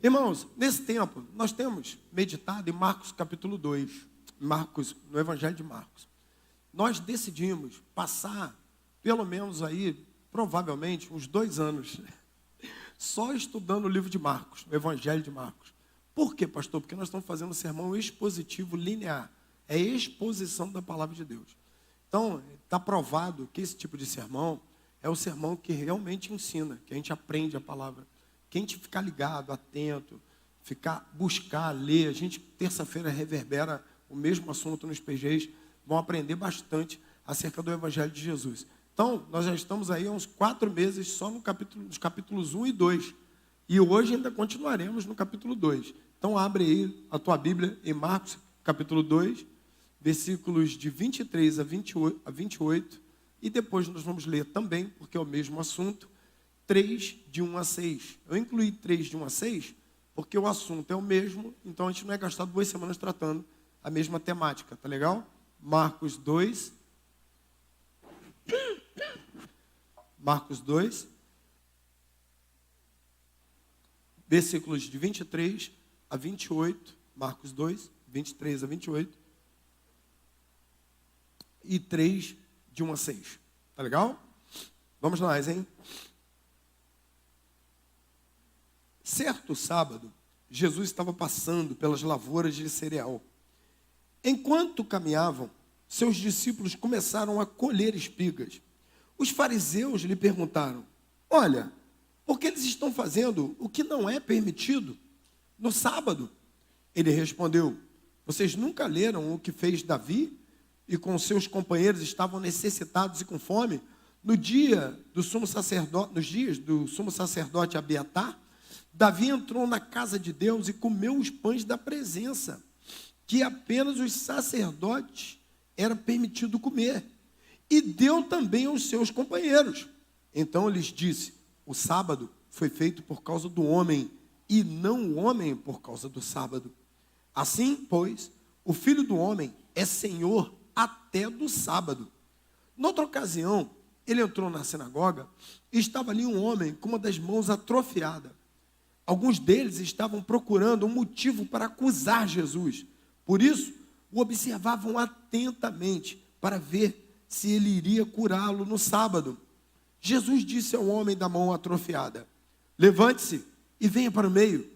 Irmãos, nesse tempo, nós temos meditado em Marcos capítulo 2, Marcos, no Evangelho de Marcos. Nós decidimos passar, pelo menos aí, provavelmente, uns 2 anos, só estudando o livro de Marcos, o Evangelho de Marcos. Por quê, pastor? Porque nós estamos fazendo um sermão expositivo linear. É exposição da palavra de Deus. Então, está provado que esse tipo de sermão é o sermão que realmente ensina, que a gente aprende a palavra. Que a gente ficar ligado, atento, buscar, ler. A gente, terça-feira, reverbera o mesmo assunto nos PGs. Vão aprender bastante acerca do Evangelho de Jesus. Então, nós já estamos aí há uns 4 meses só nos capítulos 1 e 2. E hoje ainda continuaremos no capítulo 2. Então, abre aí a tua Bíblia em Marcos, capítulo 2, versículos de 23 a 28. E depois nós vamos ler também, porque é o mesmo assunto, 3, de 1 a 6. Eu incluí 3, de 1 a 6, porque o assunto é o mesmo, então a gente não é gastado 2 semanas tratando a mesma temática, tá legal? Marcos 2, versículos de 23 a 28, Marcos 2, 23 a 28, e 3, de 1 a 6. Tá legal? Vamos lá, hein? Certo sábado, Jesus estava passando pelas lavouras de cereal. Enquanto caminhavam, seus discípulos começaram a colher espigas. Os fariseus lhe perguntaram: olha, por que eles estão fazendo o que não é permitido no sábado? Ele respondeu: vocês nunca leram o que fez Davi e com seus companheiros estavam necessitados e com fome nos dias do sumo sacerdote Abiatar? Davi entrou na casa de Deus e comeu os pães da presença, que apenas os sacerdotes era permitido comer, e deu também aos seus companheiros. Então lhes disse: o sábado foi feito por causa do homem, e não o homem por causa do sábado. Assim, pois, o Filho do Homem é Senhor até do sábado. Noutra ocasião, ele entrou na sinagoga e estava ali um homem com uma das mãos atrofiada. Alguns deles estavam procurando um motivo para acusar Jesus. Por isso, o observavam atentamente para ver se ele iria curá-lo no sábado. Jesus disse ao homem da mão atrofiada: levante-se e venha para o meio.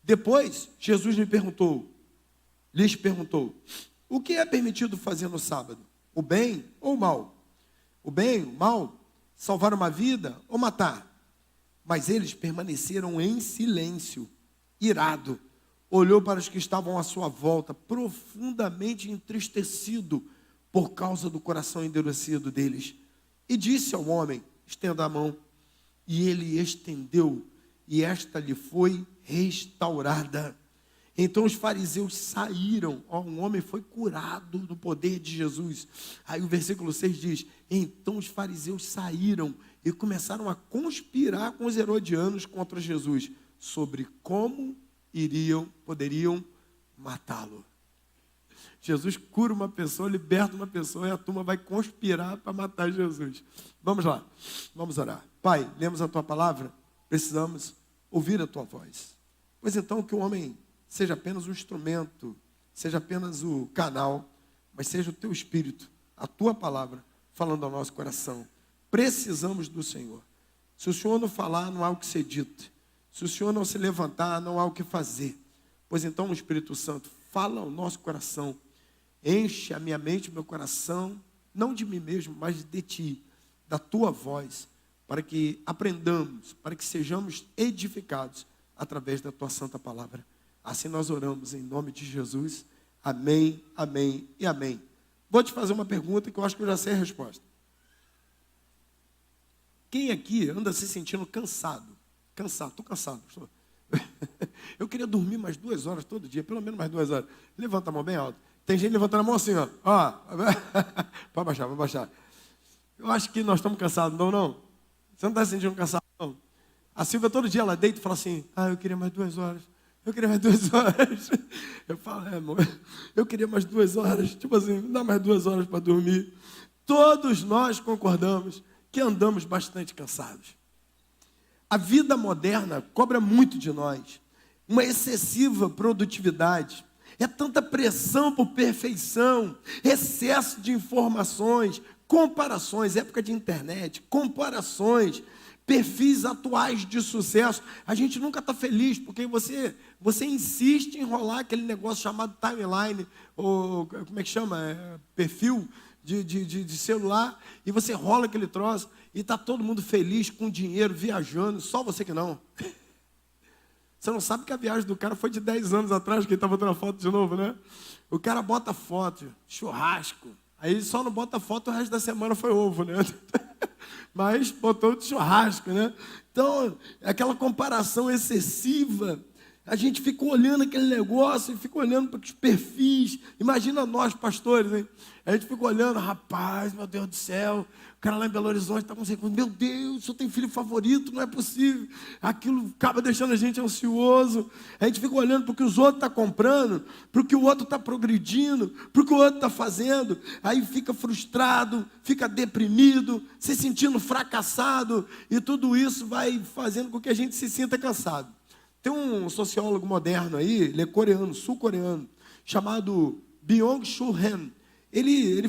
Depois, Jesus lhes perguntou: o que é permitido fazer no sábado? O bem ou o mal? O bem, o mal? Salvar uma vida ou matar? Mas eles permaneceram em silêncio. Irado, olhou para os que estavam à sua volta, profundamente entristecido por causa do coração endurecido deles, e disse ao homem: estenda a mão. E ele estendeu, e esta lhe foi restaurada. Então os fariseus saíram. Um homem foi curado do poder de Jesus. Aí o versículo 6 diz: então os fariseus saíram e começaram a conspirar com os herodianos contra Jesus, sobre como poderiam matá-lo. Jesus cura uma pessoa, liberta uma pessoa, e a turma vai conspirar para matar Jesus. Vamos lá, vamos orar. Pai, lemos a tua palavra, precisamos ouvir a tua voz. Pois então, que o homem seja apenas um instrumento, seja apenas o canal, mas seja o teu Espírito, a tua palavra, falando ao nosso coração. Precisamos do Senhor. Se o Senhor não falar, não há o que ser dito. Se o Senhor não se levantar, não há o que fazer. Pois então, o Espírito Santo fala ao nosso coração. Enche a minha mente, o meu coração, não de mim mesmo, mas de ti, da tua voz, para que aprendamos, para que sejamos edificados através da tua santa palavra. Assim nós oramos em nome de Jesus. Amém, amém e amém. Vou te fazer uma pergunta que eu acho que eu já sei a resposta. Quem aqui anda se sentindo cansado? Estou cansado, pastor. Eu queria dormir mais 2 horas todo dia, pelo menos mais 2 horas. Levanta a mão bem alto. Tem gente levantando a mão assim, ó. Pode baixar. Eu acho que nós estamos cansados, não? Você não está se sentindo cansado, não? A Silvia todo dia ela deita e fala assim: eu queria mais 2 horas. Eu queria mais 2 horas. Eu falo: amor, eu queria mais 2 horas. Tipo assim, me dá mais 2 horas para dormir. Todos nós concordamos que andamos bastante cansados. A vida moderna cobra muito de nós. uma excessiva produtividade. É tanta pressão por perfeição, excesso de informações, comparações, época de internet, comparações, perfis atuais de sucesso. A gente nunca está feliz, porque você insiste em enrolar aquele negócio chamado timeline, ou como é que chama? Perfil de celular, e você rola aquele troço, e está todo mundo feliz, com dinheiro, viajando, só você que não. Você não sabe que a viagem do cara foi de 10 anos atrás, que ele está botando a foto de novo, né? O cara bota foto, churrasco. Aí ele só não bota foto, o resto da semana foi ovo, né? Mas botou de churrasco, né? Então, aquela comparação excessiva, a gente fica olhando aquele negócio, fica olhando para os perfis. Imagina nós, pastores, hein? A gente fica olhando, rapaz, meu Deus do céu, o cara lá em Belo Horizonte está com segundo. Meu Deus, o senhor tem filho favorito, não é possível. Aquilo acaba deixando a gente ansioso. A gente fica olhando para o que os outros estão comprando, para o que o outro está progredindo, para o que o outro está fazendo. Aí fica frustrado, fica deprimido, se sentindo fracassado. E tudo isso vai fazendo com que a gente se sinta cansado. Tem um sociólogo moderno aí, ele é coreano, sul-coreano, chamado Byung-Chul Han. Ele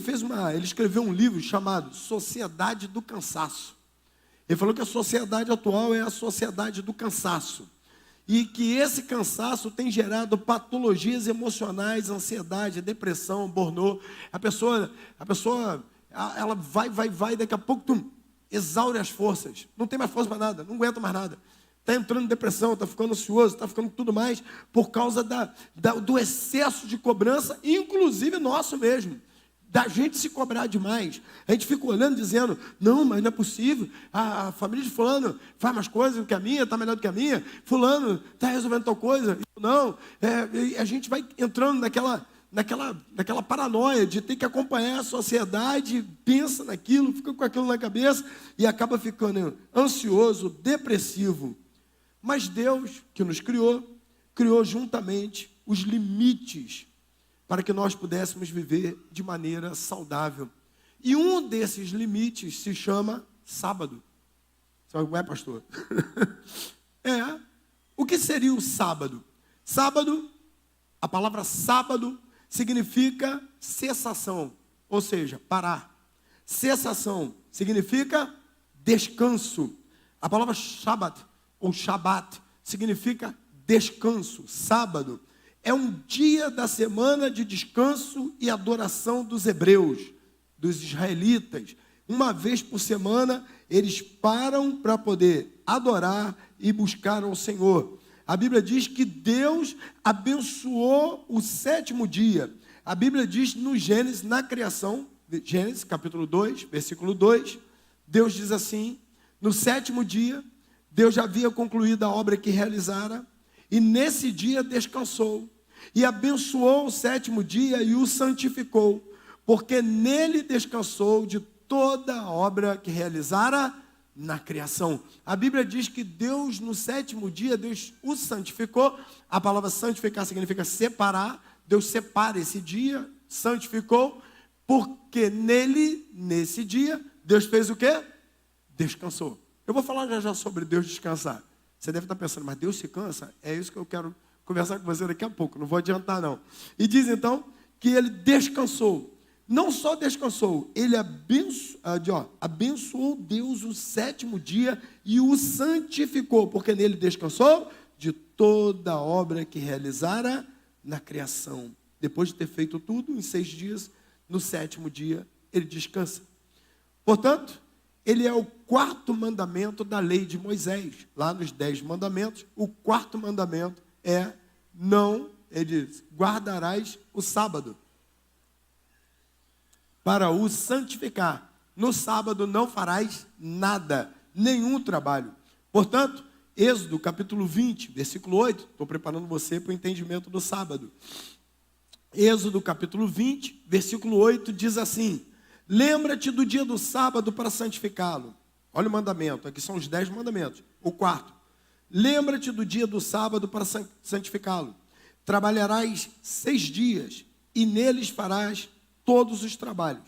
escreveu um livro chamado Sociedade do Cansaço. Ele falou que a sociedade atual é a sociedade do cansaço. E que esse cansaço tem gerado patologias emocionais, ansiedade, depressão, burnout. A pessoa ela vai, daqui a pouco exaure as forças. Não tem mais força para nada, não aguenta mais nada. Está entrando em depressão, está ficando ansioso, está ficando tudo mais, por causa do excesso de cobrança, inclusive nosso mesmo. Da gente se cobrar demais. A gente fica olhando dizendo, não, mas não é possível, a família de fulano faz mais coisas do que a minha, está melhor do que a minha, fulano está resolvendo tal coisa, não. A gente vai entrando naquela paranoia de ter que acompanhar a sociedade, pensa naquilo, fica com aquilo na cabeça e acaba ficando ansioso, depressivo. Mas Deus, que nos criou juntamente os limites para que nós pudéssemos viver de maneira saudável. E um desses limites se chama sábado. Sabe como é, pastor? O que seria o sábado? Sábado, a palavra sábado significa cessação, ou seja, parar. Cessação significa descanso. A palavra Shabbat, ou Shabat, significa descanso. Sábado é um dia da semana de descanso e adoração dos hebreus, dos israelitas. Uma vez por semana, eles param para poder adorar e buscar ao Senhor. A Bíblia diz que Deus abençoou o sétimo dia. A Bíblia diz no Gênesis, na criação, Gênesis capítulo 2, versículo 2, Deus diz assim, no sétimo dia, Deus já havia concluído a obra que realizara, e nesse dia descansou. E abençoou o sétimo dia e o santificou, porque nele descansou de toda a obra que realizara na criação. A Bíblia diz que Deus, no sétimo dia, Deus o santificou. A palavra santificar significa separar. Deus separa esse dia, santificou, porque nele, nesse dia, Deus fez o quê? Descansou. Eu vou falar já sobre Deus descansar. Você deve estar pensando, mas Deus se cansa? É isso que eu quero conversar com você daqui a pouco, não vou adiantar não. E diz então que ele descansou. Não só descansou, ele abençoou Deus o sétimo dia e o santificou, porque nele descansou de toda a obra que realizara na criação. Depois de ter feito tudo, em 6 dias, no sétimo dia, ele descansa. Portanto, ele é o 4º mandamento da lei de Moisés. Lá nos 10 mandamentos, o 4º mandamento ele diz, guardarás o sábado para o santificar. No sábado não farás nada, nenhum trabalho. Portanto, Êxodo capítulo 20, versículo 8, estou preparando você para o entendimento do sábado. Êxodo capítulo 20, versículo 8 diz assim, lembra-te do dia do sábado para santificá-lo. Olha o mandamento, aqui são os 10 mandamentos. O 4º, lembra-te do dia do sábado para santificá-lo. Trabalharás 6 dias e neles farás todos os trabalhos.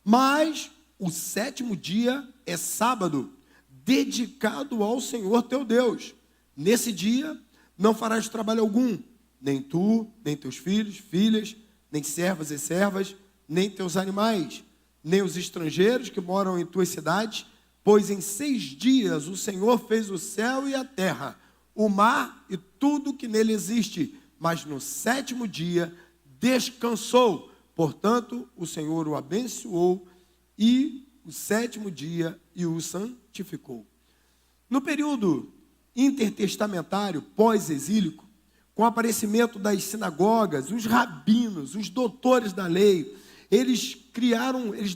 Mas o 7º dia é sábado, dedicado ao Senhor teu Deus. Nesse dia não farás trabalho algum, nem tu, nem teus filhos, filhas, nem servos e servas, nem teus animais, nem os estrangeiros que moram em tuas cidades, pois em 6 dias o Senhor fez o céu e a terra, o mar e tudo que nele existe, mas no 7º dia descansou. Portanto, o Senhor o abençoou e o 7º dia e o santificou. No período intertestamentário, pós-exílico, com o aparecimento das sinagogas, os rabinos, os doutores da lei, eles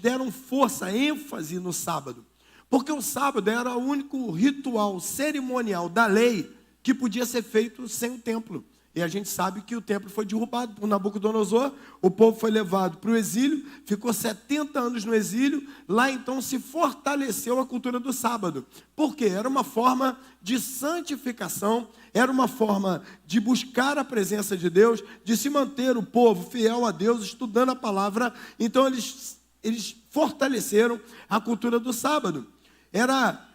deram força, ênfase no sábado. Porque o sábado era o único ritual cerimonial da lei que podia ser feito sem o templo. E a gente sabe que o templo foi derrubado por Nabucodonosor, o povo foi levado para o exílio, ficou 70 anos no exílio, lá então se fortaleceu a cultura do sábado. Por quê? Era uma forma de santificação, era uma forma de buscar a presença de Deus, de se manter o povo fiel a Deus, estudando a palavra. Então eles fortaleceram a cultura do sábado.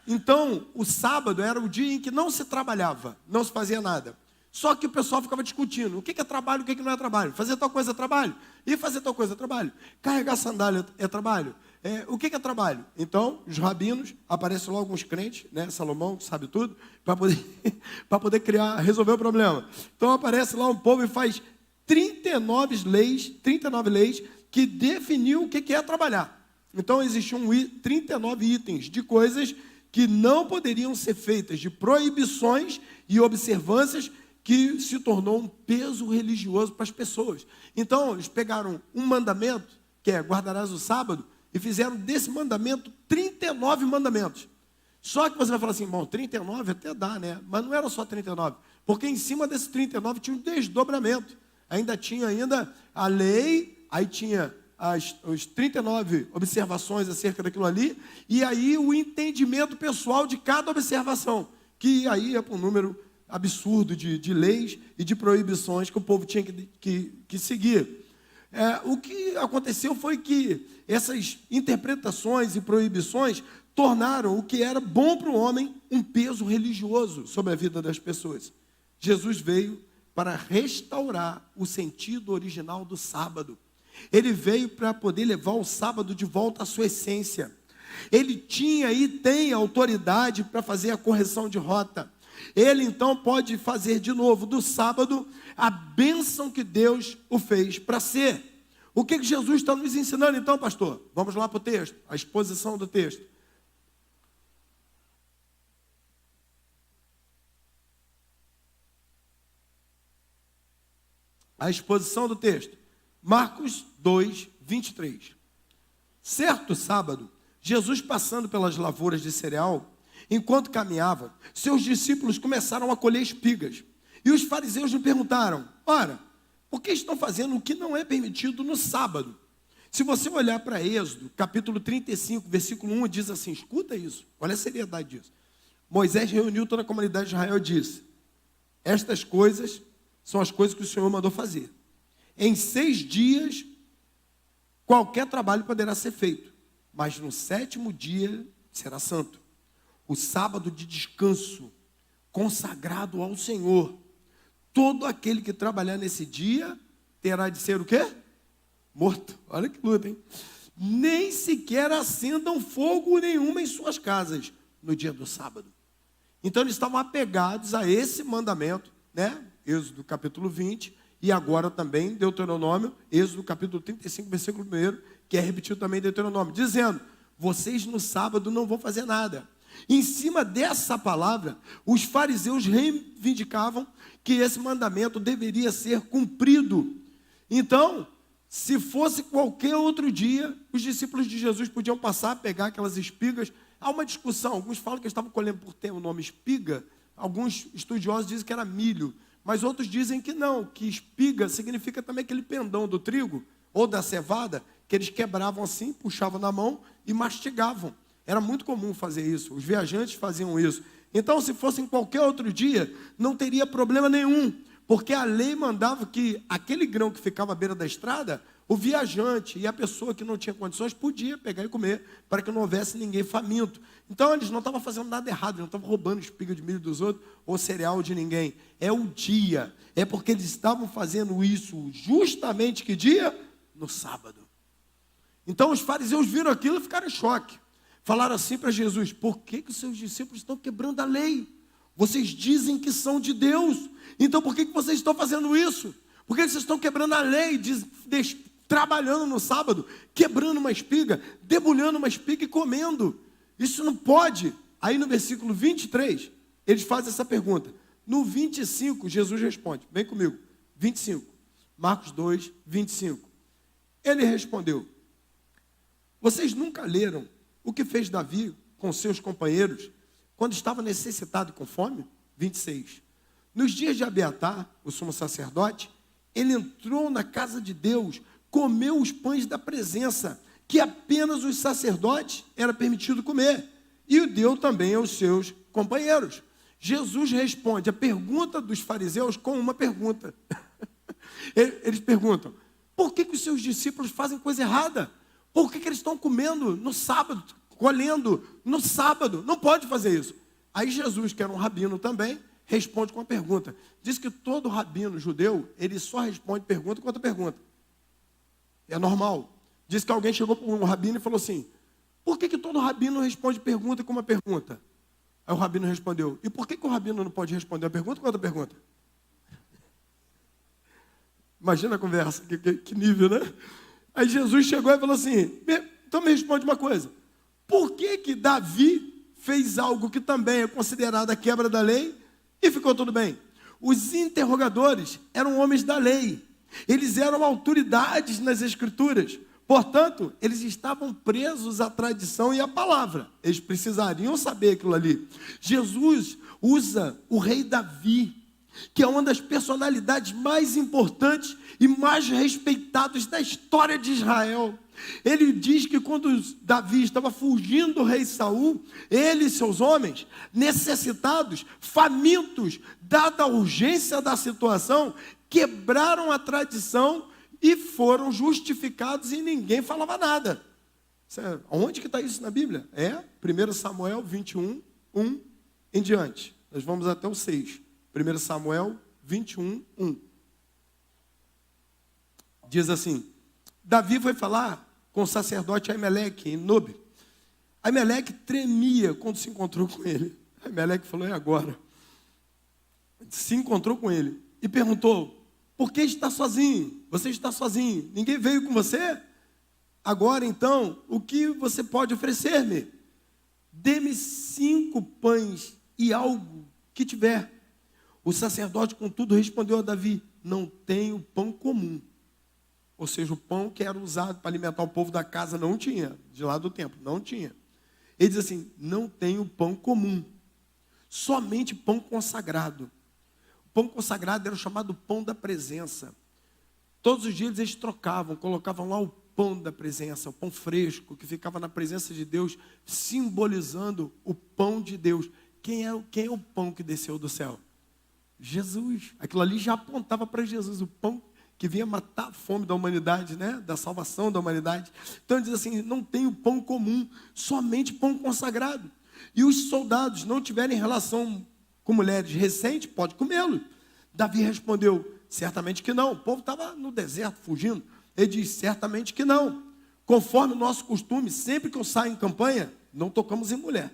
Então o sábado era o dia em que não se trabalhava, não se fazia nada. Só que o pessoal ficava discutindo, o que é trabalho, o que não é trabalho? Fazer tal coisa é trabalho? E fazer tal coisa é trabalho? Carregar sandália é trabalho? O que é trabalho? Então, os rabinos, aparecem logo uns crentes, né? Salomão, que sabe tudo, para poder resolver o problema. Então, aparece lá um povo e faz 39 leis que definiam o que é trabalhar. Então, existiam 39 itens de coisas que não poderiam ser feitas, de proibições e observâncias, que se tornou um peso religioso para as pessoas. Então, eles pegaram um mandamento, que é guardarás o sábado, e fizeram desse mandamento 39 mandamentos. Só que você vai falar assim, bom, 39 até dá, né? Mas não era só 39, porque em cima desses 39 tinha um desdobramento. Tinha a lei, aí tinha os 39 observações acerca daquilo ali, e aí o entendimento pessoal de cada observação, que aí é para um número absurdo de leis e de proibições que o povo tinha que seguir. O que aconteceu foi que essas interpretações e proibições tornaram o que era bom para o homem um peso religioso sobre a vida das pessoas. Jesus veio para restaurar o sentido original do sábado. Ele veio para poder levar o sábado de volta à sua essência. Ele tinha e tem autoridade para fazer a correção de rota. Ele então pode fazer de novo do sábado a bênção que Deus o fez para ser. O que Jesus está nos ensinando então, pastor? Vamos lá para o texto, a exposição do texto. A exposição do texto. Marcos 2, 23. Certo sábado, Jesus passando pelas lavouras de cereal, enquanto caminhava, seus discípulos começaram a colher espigas. E os fariseus lhe perguntaram, ora, por que estão fazendo o que não é permitido no sábado? Se você olhar para Êxodo, capítulo 35, versículo 1, diz assim, escuta isso, olha a seriedade disso. Moisés reuniu toda a comunidade de Israel e disse, estas coisas são as coisas que o Senhor mandou fazer. Em 6 dias, qualquer trabalho poderá ser feito, mas no 7º dia será santo. O sábado de descanso, consagrado ao Senhor. Todo aquele que trabalhar nesse dia, terá de ser o quê? Morto. Olha que luta, hein? Nem sequer acendam fogo nenhuma em suas casas, no dia do sábado. Então eles estavam apegados a esse mandamento, né? Êxodo capítulo 20, e agora também Deuteronômio, Êxodo capítulo 35, versículo 1, que é repetido também em Deuteronômio, dizendo, vocês no sábado não vão fazer nada. Em cima dessa palavra, os fariseus reivindicavam que esse mandamento deveria ser cumprido. Então, se fosse qualquer outro dia, os discípulos de Jesus podiam passar a pegar aquelas espigas. Há uma discussão, alguns falam que eles estavam colhendo por ter o nome espiga, alguns estudiosos dizem que era milho, mas outros dizem que não, que espiga significa também aquele pendão do trigo, ou da cevada, que eles quebravam assim, puxavam na mão e mastigavam. Era muito comum fazer isso, os viajantes faziam isso. Então, se fosse em qualquer outro dia, não teria problema nenhum, porque a lei mandava que aquele grão que ficava à beira da estrada, O viajante e a pessoa que não tinha condições podia pegar e comer, para que não houvesse ninguém faminto. Então eles não estavam fazendo nada errado, eles não estavam roubando espiga de milho dos outros ou cereal de ninguém. É o dia, é porque eles estavam fazendo isso justamente que dia? No sábado. Então os fariseus viram aquilo e ficaram em choque. Falaram assim para Jesus: por que os seus discípulos estão quebrando a lei? Vocês dizem que são de Deus, então por que vocês estão fazendo isso? Por que vocês estão quebrando a lei, trabalhando no sábado, quebrando uma espiga, debulhando uma espiga e comendo? Isso não pode. Aí no versículo 23, eles fazem essa pergunta. No 25, Jesus responde, vem comigo, 25, Marcos 2, 25. Ele respondeu: vocês nunca leram o que fez Davi com seus companheiros quando estava necessitado e com fome? 26. Nos dias de Abiatar, o sumo sacerdote, ele entrou na casa de Deus, comeu os pães da presença, que apenas os sacerdotes era permitido comer, e o deu também aos seus companheiros. Jesus responde a pergunta dos fariseus com uma pergunta. Eles perguntam: por que os seus discípulos fazem coisa errada? Por que eles estão comendo no sábado, colhendo no sábado? Não pode fazer isso. Aí Jesus, que era um rabino também, responde com uma pergunta. Diz que todo rabino judeu, ele só responde pergunta com outra pergunta. É normal. Diz que alguém chegou para um rabino e falou assim: por que todo rabino responde pergunta com uma pergunta? Aí o rabino respondeu: e por que o rabino não pode responder uma pergunta com outra pergunta? Imagina a conversa, que nível, né? Aí Jesus chegou e falou assim: então me responde uma coisa. Por que Davi fez algo que também é considerado a quebra da lei e ficou tudo bem? Os interrogadores eram homens da lei. Eles eram autoridades nas escrituras. Portanto, eles estavam presos à tradição e à palavra. Eles precisariam saber aquilo ali. Jesus usa o rei Davi, que é uma das personalidades mais importantes e mais respeitadas da história de Israel. Ele diz que quando Davi estava fugindo do rei Saul, ele e seus homens, necessitados, famintos, dada a urgência da situação, quebraram a tradição e foram justificados e ninguém falava nada. Onde que está isso na Bíblia? 1 Samuel 21, 1 em diante. Nós vamos até o 6. 1 Samuel 21, 1. Diz assim: Davi foi falar com o sacerdote Aimeleque em Nob. Aimeleque tremia quando se encontrou com ele. Aimeleque falou: é agora. Se encontrou com ele e perguntou: por que está sozinho? Você está sozinho, ninguém veio com você? Agora então, o que você pode oferecer-me? Dê-me 5 pães e algo que tiver. O sacerdote, contudo, respondeu a Davi: não tenho pão comum. Ou seja, o pão que era usado para alimentar o povo da casa não tinha, de lá do templo, não tinha. Ele diz assim: não tenho pão comum, somente pão consagrado. O pão consagrado era o chamado pão da presença. Todos os dias eles trocavam, colocavam lá o pão da presença, o pão fresco, que ficava na presença de Deus, simbolizando o pão de Deus. Quem é o pão que desceu do céu? Jesus. Aquilo ali já apontava para Jesus, o pão que vinha matar a fome da humanidade, né? Da salvação da humanidade. Então ele diz assim: não tenho pão comum, somente pão consagrado. E os soldados não tiverem relação com mulheres recentes, pode comê-lo. Davi respondeu: certamente que não. O povo estava no deserto, fugindo. Ele diz: certamente que não. Conforme o nosso costume, sempre que eu saio em campanha, não tocamos em mulher.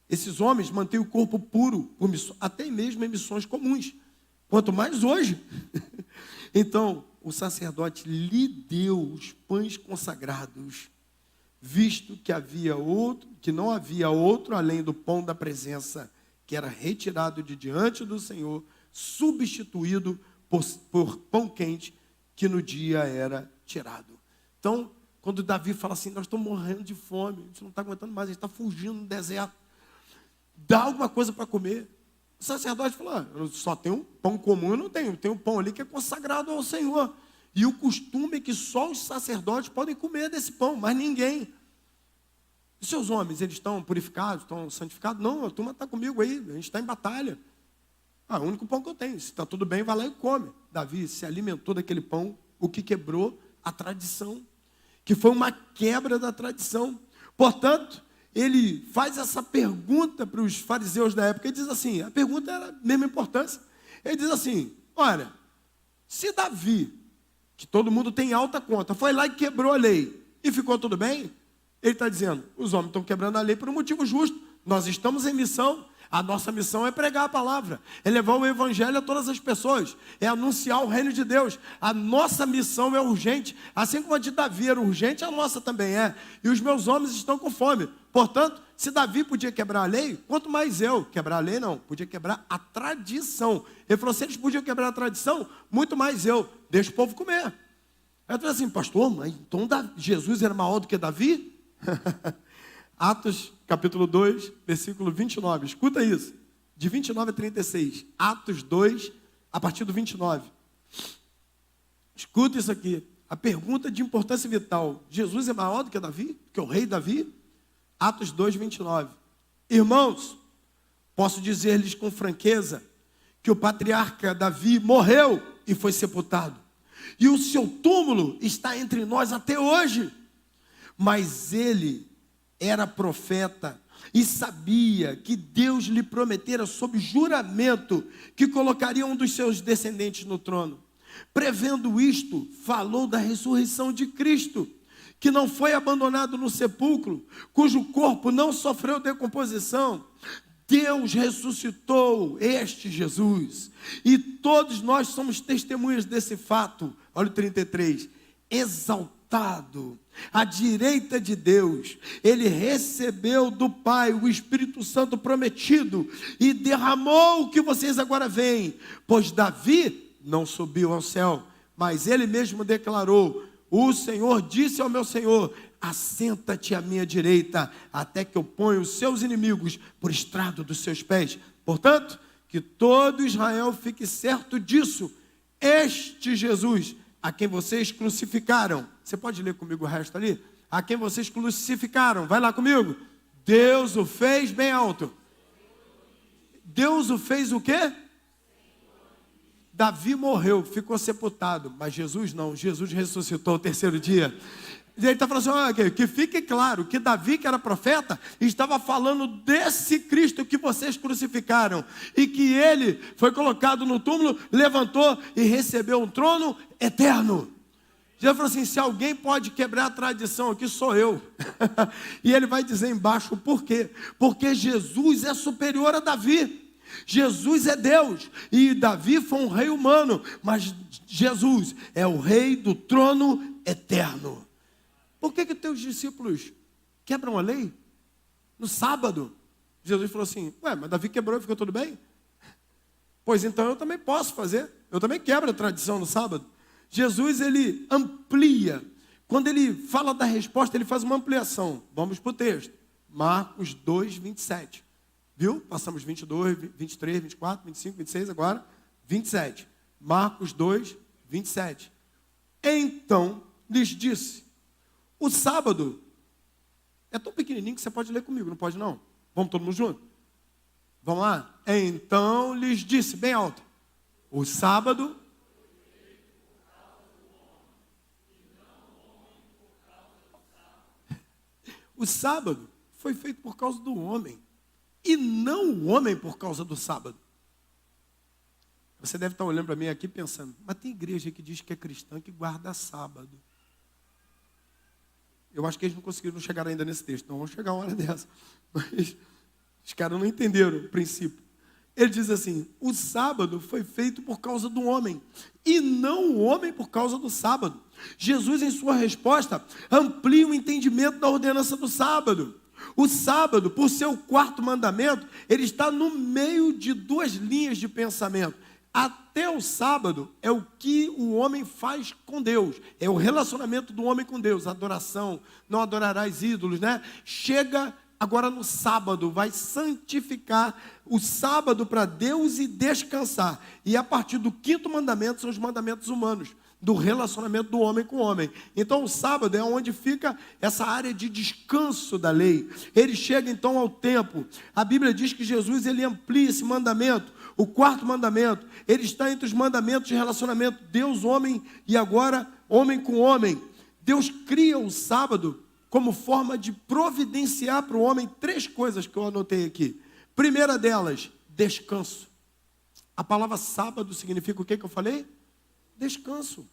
Esses homens mantêm o corpo puro, até mesmo em missões comuns. Quanto mais hoje. Então, o sacerdote lhe deu os pães consagrados, visto que não havia outro além do pão da presença, que era retirado de diante do Senhor, substituído por pão quente, que no dia era tirado. Então, quando Davi fala assim: nós estamos morrendo de fome, a gente não está aguentando mais, a gente está fugindo no deserto, dá alguma coisa para comer. O sacerdote falou: eu só tenho pão comum, eu não tenho. Tem um pão ali que é consagrado ao Senhor. E o costume é que só os sacerdotes podem comer desse pão, mas ninguém. Os seus homens, eles estão purificados, estão santificados? Não, a turma está comigo aí, a gente está em batalha. É o único pão que eu tenho. Se está tudo bem, vai lá e come. Davi se alimentou daquele pão, o que quebrou A tradição, que foi uma quebra da tradição. Portanto, ele faz essa pergunta para os fariseus da época. Ele diz assim, a pergunta era a mesma importância. Ele diz assim, olha, se Davi, que todo mundo tem alta conta, foi lá e quebrou a lei e ficou tudo bem, ele está dizendo, os homens estão quebrando a lei por um motivo justo. Nós estamos em missão. A nossa missão é pregar a palavra, é levar o evangelho a todas as pessoas, é anunciar o reino de Deus. A nossa missão é urgente, assim como a de Davi era urgente, a nossa também é. E os meus homens estão com fome. Portanto, se Davi podia quebrar a lei, quanto mais eu. Quebrar a lei não, podia quebrar a tradição. Ele falou, se eles podiam quebrar a tradição, muito mais eu. Deixa o povo comer. Aí eu falei assim, pastor, mas então Jesus era maior do que Davi? Atos capítulo 2, versículo 29. Escuta isso. De 29 a 36. Atos 2, a partir do 29. Escuta isso aqui. A pergunta de importância vital. Jesus é maior do que Davi? Que o rei Davi? Atos 2, 29. Irmãos, posso dizer-lhes com franqueza que o patriarca Davi morreu e foi sepultado. E o seu túmulo está entre nós até hoje. Mas ele era profeta e sabia que Deus lhe prometera sob juramento que colocaria um dos seus descendentes no trono. Prevendo isto, falou da ressurreição de Cristo, que não foi abandonado no sepulcro, cujo corpo não sofreu decomposição. Deus ressuscitou este Jesus, e todos nós somos testemunhas desse fato. Olha o 33, exaltado à direita de Deus, ele recebeu do Pai o Espírito Santo prometido e derramou o que vocês agora veem, pois Davi não subiu ao céu, mas ele mesmo declarou, o Senhor disse ao meu Senhor, assenta-te à minha direita, até que eu ponha os seus inimigos por estrado dos seus pés. Portanto, que todo Israel fique certo disso, este Jesus, a quem vocês crucificaram. Você pode ler comigo o resto ali? A quem vocês crucificaram. Vai lá comigo. Deus o fez bem alto. Deus o fez o quê? Davi morreu, ficou sepultado. Mas Jesus não. Jesus ressuscitou ao terceiro dia. E ele está falando assim, que fique claro que Davi, que era profeta, estava falando desse Cristo que vocês crucificaram. E que ele foi colocado no túmulo, levantou e recebeu um trono eterno. Jesus falou assim, se alguém pode quebrar a tradição aqui, sou eu. E ele vai dizer embaixo por quê? Porque Jesus é superior a Davi. Jesus é Deus. E Davi foi um rei humano. Mas Jesus é o rei do trono eterno. Por que teus discípulos quebram a lei? No sábado. Jesus falou assim, mas Davi quebrou e ficou tudo bem? Pois então eu também posso fazer. Eu também quebro a tradição no sábado. Jesus, ele amplia. Quando ele fala da resposta, ele faz uma ampliação. Vamos para o texto. Marcos 2, 27. Viu? Passamos 22, 23, 24, 25, 26, agora 27. Marcos 2, 27. Então lhes disse, o sábado é tão pequenininho que você pode ler comigo, não pode não? Vamos todo mundo junto? Vamos lá? Então lhes disse, bem alto, o sábado... O sábado foi feito por causa do homem, e não o homem por causa do sábado. Você deve estar olhando para mim aqui pensando, mas tem igreja que diz que é cristã que guarda sábado. Eu acho que eles não conseguiram chegar ainda nesse texto, não vamos chegar uma hora dessa. Mas os caras não entenderam o princípio. Ele diz assim, o sábado foi feito por causa do homem, e não o homem por causa do sábado. Jesus, em sua resposta, amplia o entendimento da ordenança do sábado. O sábado, por ser o quarto mandamento, ele está no meio de duas linhas de pensamento. Até o sábado é o que o homem faz com Deus. É o relacionamento do homem com Deus. Adoração, não adorarás ídolos, né? Chega agora no sábado, vai santificar o sábado para Deus e descansar. E a partir do quinto mandamento são os mandamentos humanos, do relacionamento do homem com o homem. Então o sábado é onde fica essa área de descanso da lei. Ele chega então ao tempo. A Bíblia diz que Jesus, ele amplia esse mandamento. O quarto mandamento, ele está entre os mandamentos de relacionamento Deus, homem e agora homem com homem. Deus cria o sábado como forma de providenciar para o homem 3 coisas que eu anotei aqui. Primeira delas, descanso. A palavra sábado significa o que eu falei? Descanso.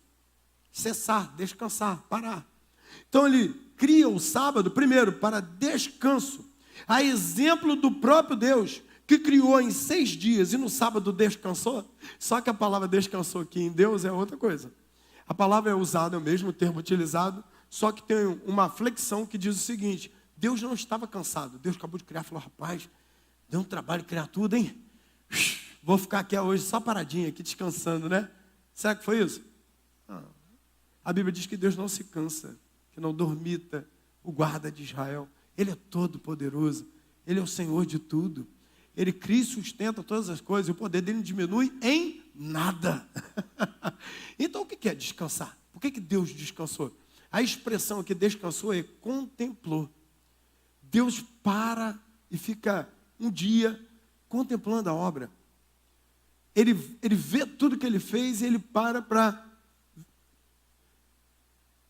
Cessar, descansar, parar. Então ele cria o sábado, primeiro, para descanso. A exemplo do próprio Deus, que criou em 6 dias e no sábado descansou. Só que a palavra descansou aqui em Deus é outra coisa. A palavra é usada, é o mesmo termo utilizado, só que tem uma flexão que diz o seguinte: Deus não estava cansado. Deus acabou de criar, falou: rapaz, deu um trabalho criar tudo, hein? Vou ficar aqui hoje só paradinho, aqui descansando, né? Será que foi isso? A Bíblia diz que Deus não se cansa, que não dormita o guarda de Israel. Ele é todo poderoso, Ele é o Senhor de tudo. Ele cria e sustenta todas as coisas, e o poder dele não diminui em nada. Então o que é descansar? Por que Deus descansou? A expressão que descansou é contemplou. Deus para e fica um dia contemplando a obra. Ele vê tudo que ele fez e ele para,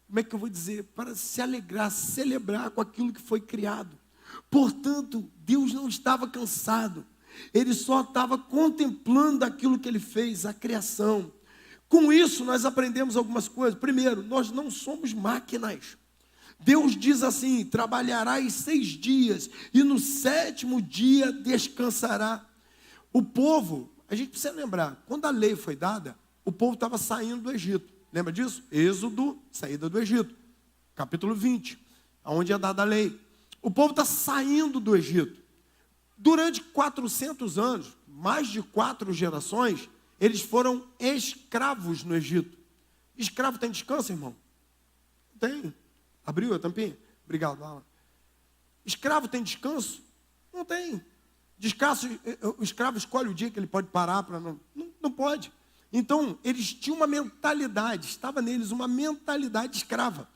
como é que eu vou dizer? Para se alegrar, celebrar com aquilo que foi criado. Portanto, Deus não estava cansado. Ele só estava contemplando aquilo que ele fez, a criação. Com isso, nós aprendemos algumas coisas. Primeiro, nós não somos máquinas. Deus diz assim: trabalharás 6 dias e no 7º dia descansará. O povo, a gente precisa lembrar, quando a lei foi dada, o povo estava saindo do Egito. Lembra disso? Êxodo, saída do Egito, capítulo 20, onde é dada a lei. O povo está saindo do Egito. Durante 400 anos, mais de 4 gerações, eles foram escravos no Egito. Escravo tem descanso, irmão? Tem. Abriu a tampinha? Obrigado, Alan. Escravo tem descanso? Não tem. Descanso, o escravo escolhe o dia que ele pode parar para não pode. Então, eles tinham uma mentalidade, estava neles uma mentalidade escrava.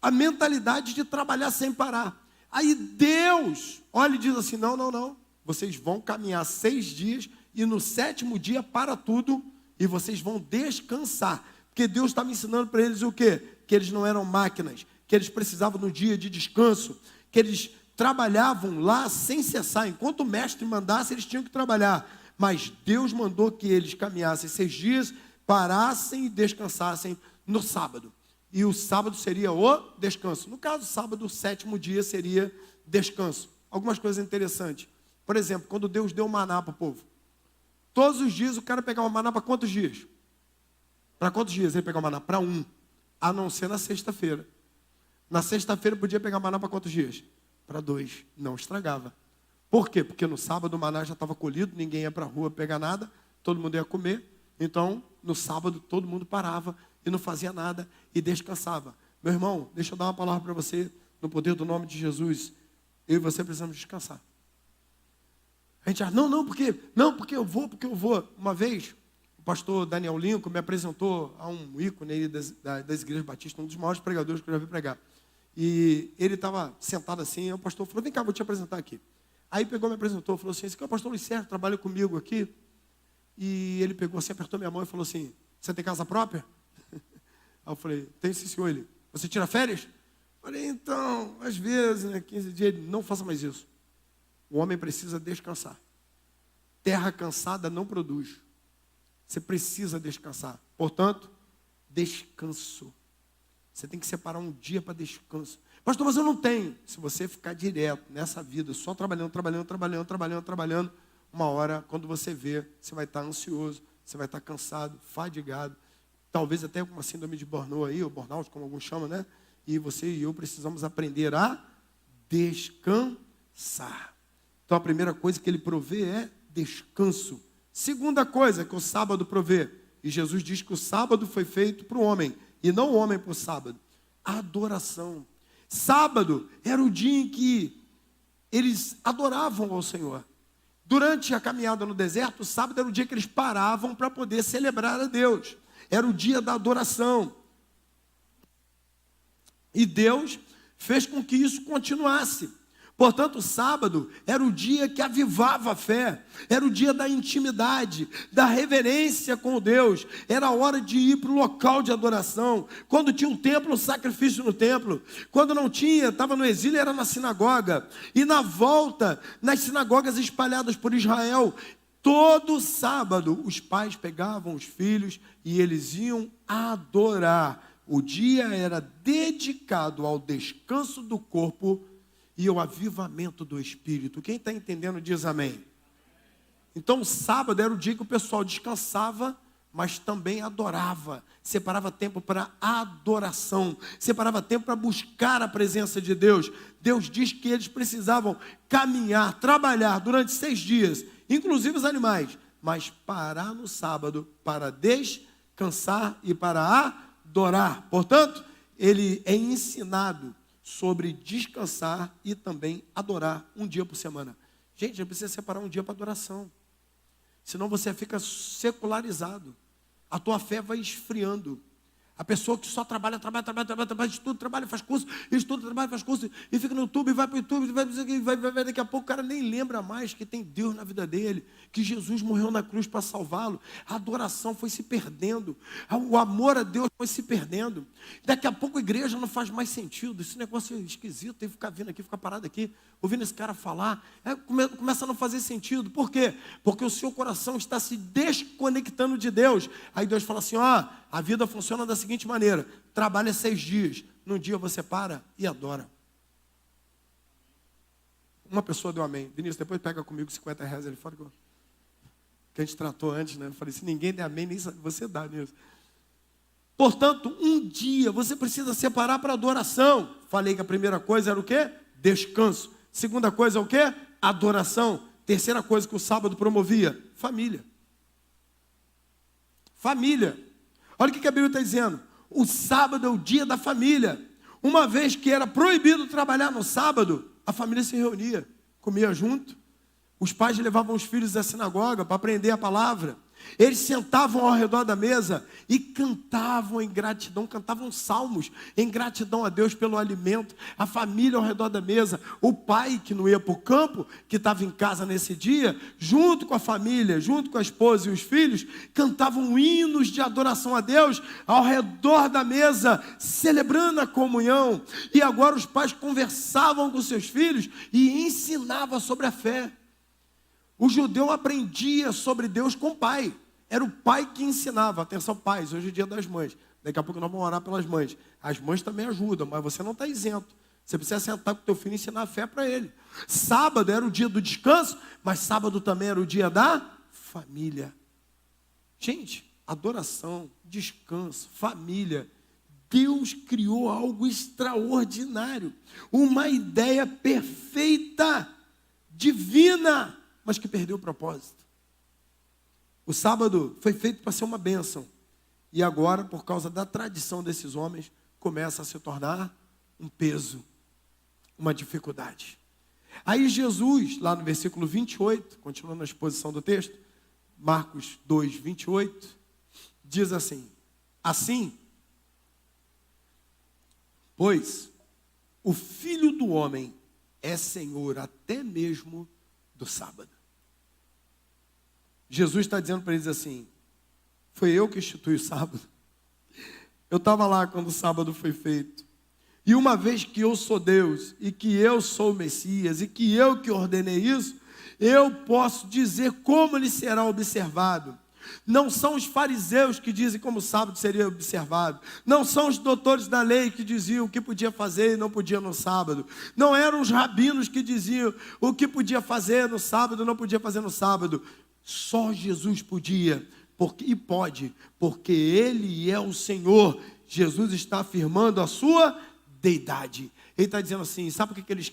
A mentalidade de trabalhar sem parar. Aí Deus, olha e diz assim: não, vocês vão caminhar 6 dias e no 7º dia para tudo e vocês vão descansar. Porque Deus estava ensinando para eles o quê? Que eles não eram máquinas, que eles precisavam no dia de descanso, que eles trabalhavam lá sem cessar. Enquanto o mestre mandasse, eles tinham que trabalhar. Mas Deus mandou que eles caminhassem 6 dias, parassem e descansassem no sábado. E o sábado seria o descanso. No caso, sábado, o 7º dia seria descanso. Algumas coisas interessantes. Por exemplo, quando Deus deu maná para o povo. Todos os dias o cara pegava maná para quantos dias? Para quantos dias ele pegava maná? Para 1. A não ser na sexta-feira. Na sexta-feira podia pegar maná para quantos dias? Para 2. Não estragava. Por quê? Porque no sábado o maná já estava colhido, ninguém ia para a rua pegar nada, todo mundo ia comer. Então, no sábado, todo mundo parava e não fazia nada e descansava. Meu irmão, deixa eu dar uma palavra para você, no poder do nome de Jesus. Eu e você precisamos descansar. A gente acha, porque eu vou. Uma vez, o pastor Daniel Lincoln me apresentou a um ícone aí das igrejas batistas, um dos maiores pregadores que eu já vi pregar. E ele estava sentado assim, e o pastor falou: vem cá, vou te apresentar aqui. Aí pegou, me apresentou, falou assim: esse aqui é o pastor Luiz Sérgio, trabalha comigo aqui. E ele pegou assim, apertou minha mão e falou assim: você tem casa própria? Aí eu falei: tem sim, senhor. Ele: você tira férias? Eu falei: então, às vezes, né, 15 dias. Ele: não faça mais isso. O homem precisa descansar. Terra cansada não produz. Você precisa descansar. Portanto, descanso. Você tem que separar um dia para descanso. Pastor, mas eu não tenho. Se você ficar direto nessa vida, só trabalhando, uma hora, quando você vê, você vai estar ansioso, você vai estar cansado, fadigado, talvez até com uma síndrome de burnout aí, ou burnout, como alguns chamam, né? E você e eu precisamos aprender a descansar. Então, a primeira coisa que ele provê é descanso. Segunda coisa que o sábado provê, e Jesus diz que o sábado foi feito para o homem, e não o homem para o sábado, adoração. Sábado era o dia em que eles adoravam ao Senhor. Durante a caminhada no deserto, o sábado era o dia que eles paravam para poder celebrar a Deus. Era o dia da adoração. E Deus fez com que isso continuasse. Portanto, o sábado era o dia que avivava a fé, era o dia da intimidade, da reverência com Deus, era a hora de ir para o local de adoração. Quando tinha um templo, o sacrifício no templo. Quando não tinha, estava no exílio, era na sinagoga. E na volta, nas sinagogas espalhadas por Israel, todo sábado, os pais pegavam os filhos e eles iam adorar. O dia era dedicado ao descanso do corpo e ao avivamento do espírito. Quem está entendendo diz amém. Então, o sábado era o dia que o pessoal descansava, mas também adorava. Separava tempo para adoração, separava tempo para buscar a presença de Deus. Deus diz que eles precisavam caminhar, trabalhar durante 6 dias, inclusive os animais, mas parar no sábado para descansar e para adorar. Portanto, ele é ensinado sobre descansar e também adorar um dia por semana. Gente, não precisa separar um dia para adoração. Senão você fica secularizado. A tua fé vai esfriando. A pessoa que só trabalha, estuda, trabalha, faz curso, estuda, trabalha, faz curso, e fica no YouTube, vai para o YouTube, vai, daqui a pouco o cara nem lembra mais que tem Deus na vida dele, que Jesus morreu na cruz para salvá-lo. A adoração foi se perdendo, o amor a Deus foi se perdendo. Daqui a pouco a igreja não faz mais sentido. Esse negócio é esquisito, tem que ficar vindo aqui, ficar parado aqui, ouvindo esse cara falar, começa a não fazer sentido. Por quê? Porque o seu coração está se desconectando de Deus. Aí Deus fala assim, a vida funciona da seguinte maneira: trabalha 6 dias, num dia você para e adora. Uma pessoa deu amém. Vinícius, depois pega comigo R$50 ali fora, que a gente tratou antes, né? Eu falei, se ninguém der amém, nem você dá nisso. Portanto, um dia você precisa separar para adoração. Falei que a primeira coisa era o quê? Descanso. Segunda coisa é o quê? Adoração. Terceira coisa que o sábado promovia: família. Família. Olha o que a Bíblia está dizendo. O sábado é o dia da família. Uma vez que era proibido trabalhar no sábado, a família se reunia, comia junto. Os pais levavam os filhos à sinagoga para aprender a palavra. Eles sentavam ao redor da mesa e cantavam em gratidão, cantavam salmos em gratidão a Deus pelo alimento. A família ao redor da mesa, o pai que não ia para o campo, que estava em casa nesse dia, junto com a família, junto com a esposa e os filhos, cantavam hinos de adoração a Deus ao redor da mesa, celebrando a comunhão. E agora os pais conversavam com seus filhos e ensinavam sobre a fé. O judeu aprendia sobre Deus com o pai. Era o pai que ensinava. Atenção, pais, hoje é dia das mães. Daqui a pouco nós vamos orar pelas mães. As mães também ajudam, mas você não está isento. Você precisa sentar com o teu filho e ensinar a fé para ele. Sábado era o dia do descanso, mas sábado também era o dia da família. Gente, adoração, descanso, família. Deus criou algo extraordinário. Uma ideia perfeita, divina, mas que perdeu o propósito. O sábado foi feito para ser uma bênção. E agora, por causa da tradição desses homens, começa a se tornar um peso, uma dificuldade. Aí Jesus, lá no versículo 28, continuando a exposição do texto, Marcos 2, 28, diz assim: assim, pois o Filho do Homem é Senhor até mesmo do sábado. Jesus está dizendo para eles assim: foi eu que instituí o sábado. Eu estava lá quando o sábado foi feito. E uma vez que eu sou Deus, e que eu sou o Messias, e que eu que ordenei isso, eu posso dizer como ele será observado. Não são os fariseus que dizem como o sábado seria observado. Não são os doutores da lei que diziam o que podia fazer e não podia no sábado. Não eram os rabinos que diziam o que podia fazer no sábado e não podia fazer no sábado. Só Jesus podia e pode, porque Ele é o Senhor. Jesus está afirmando a sua deidade. Ele está dizendo assim: sabe por que eles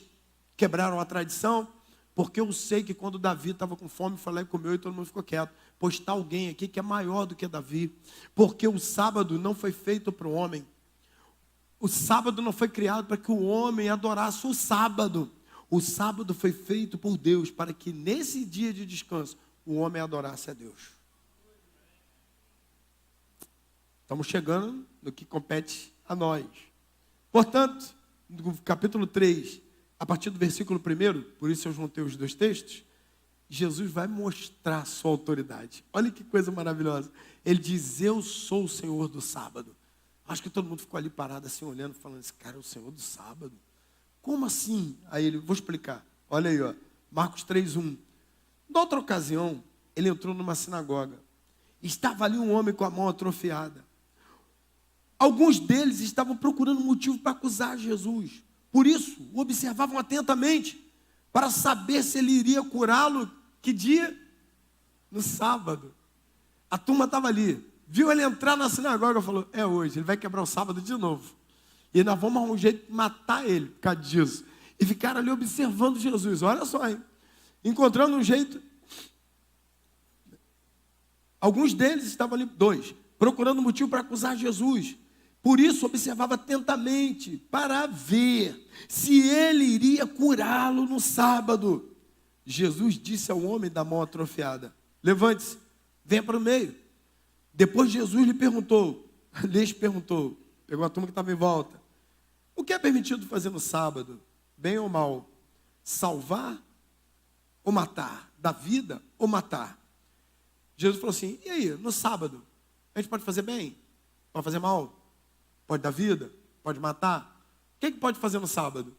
quebraram a tradição? Porque eu sei que quando Davi estava com fome, foi lá e comeu e todo mundo ficou quieto. Pois está alguém aqui que é maior do que Davi. Porque o sábado não foi feito para o homem. O sábado não foi criado para que o homem adorasse o sábado. O sábado foi feito por Deus para que nesse dia de descanso o homem adorasse a Deus. Estamos chegando no que compete a nós. Portanto, no capítulo 3, a partir do versículo 1, por isso eu juntei os dois textos, Jesus vai mostrar a sua autoridade. Olha que coisa maravilhosa. Ele diz, eu sou o Senhor do sábado. Acho que todo mundo ficou ali parado assim, olhando, falando, esse cara é o Senhor do sábado. Como assim? Aí ele, vou explicar. Olha aí, ó, Marcos 3:1. Na outra ocasião, ele entrou numa sinagoga. Estava ali um homem com a mão atrofiada. Alguns deles estavam procurando motivo para acusar Jesus. Por isso, o observavam atentamente, para saber se ele iria curá-lo, que dia? No sábado. A turma estava ali, viu ele entrar na sinagoga e falou, é hoje, ele vai quebrar o sábado de novo. E nós vamos arrumar um jeito de matar ele por causa disso. E ficaram ali observando Jesus, olha só, hein? Encontrando um jeito. Alguns deles estavam ali, procurando motivo para acusar Jesus. Por isso, observava atentamente, para ver se ele iria curá-lo no sábado. Jesus disse ao homem da mão atrofiada, levante-se, venha para o meio. Depois Jesus lhes perguntou, pegou a turma que estava em volta, o que é permitido fazer no sábado, bem ou mal? Salvar ou matar? Dar vida ou matar? Jesus falou assim, e aí, no sábado, a gente pode fazer bem? Pode fazer mal? Pode dar vida? Pode matar? O que pode fazer no sábado?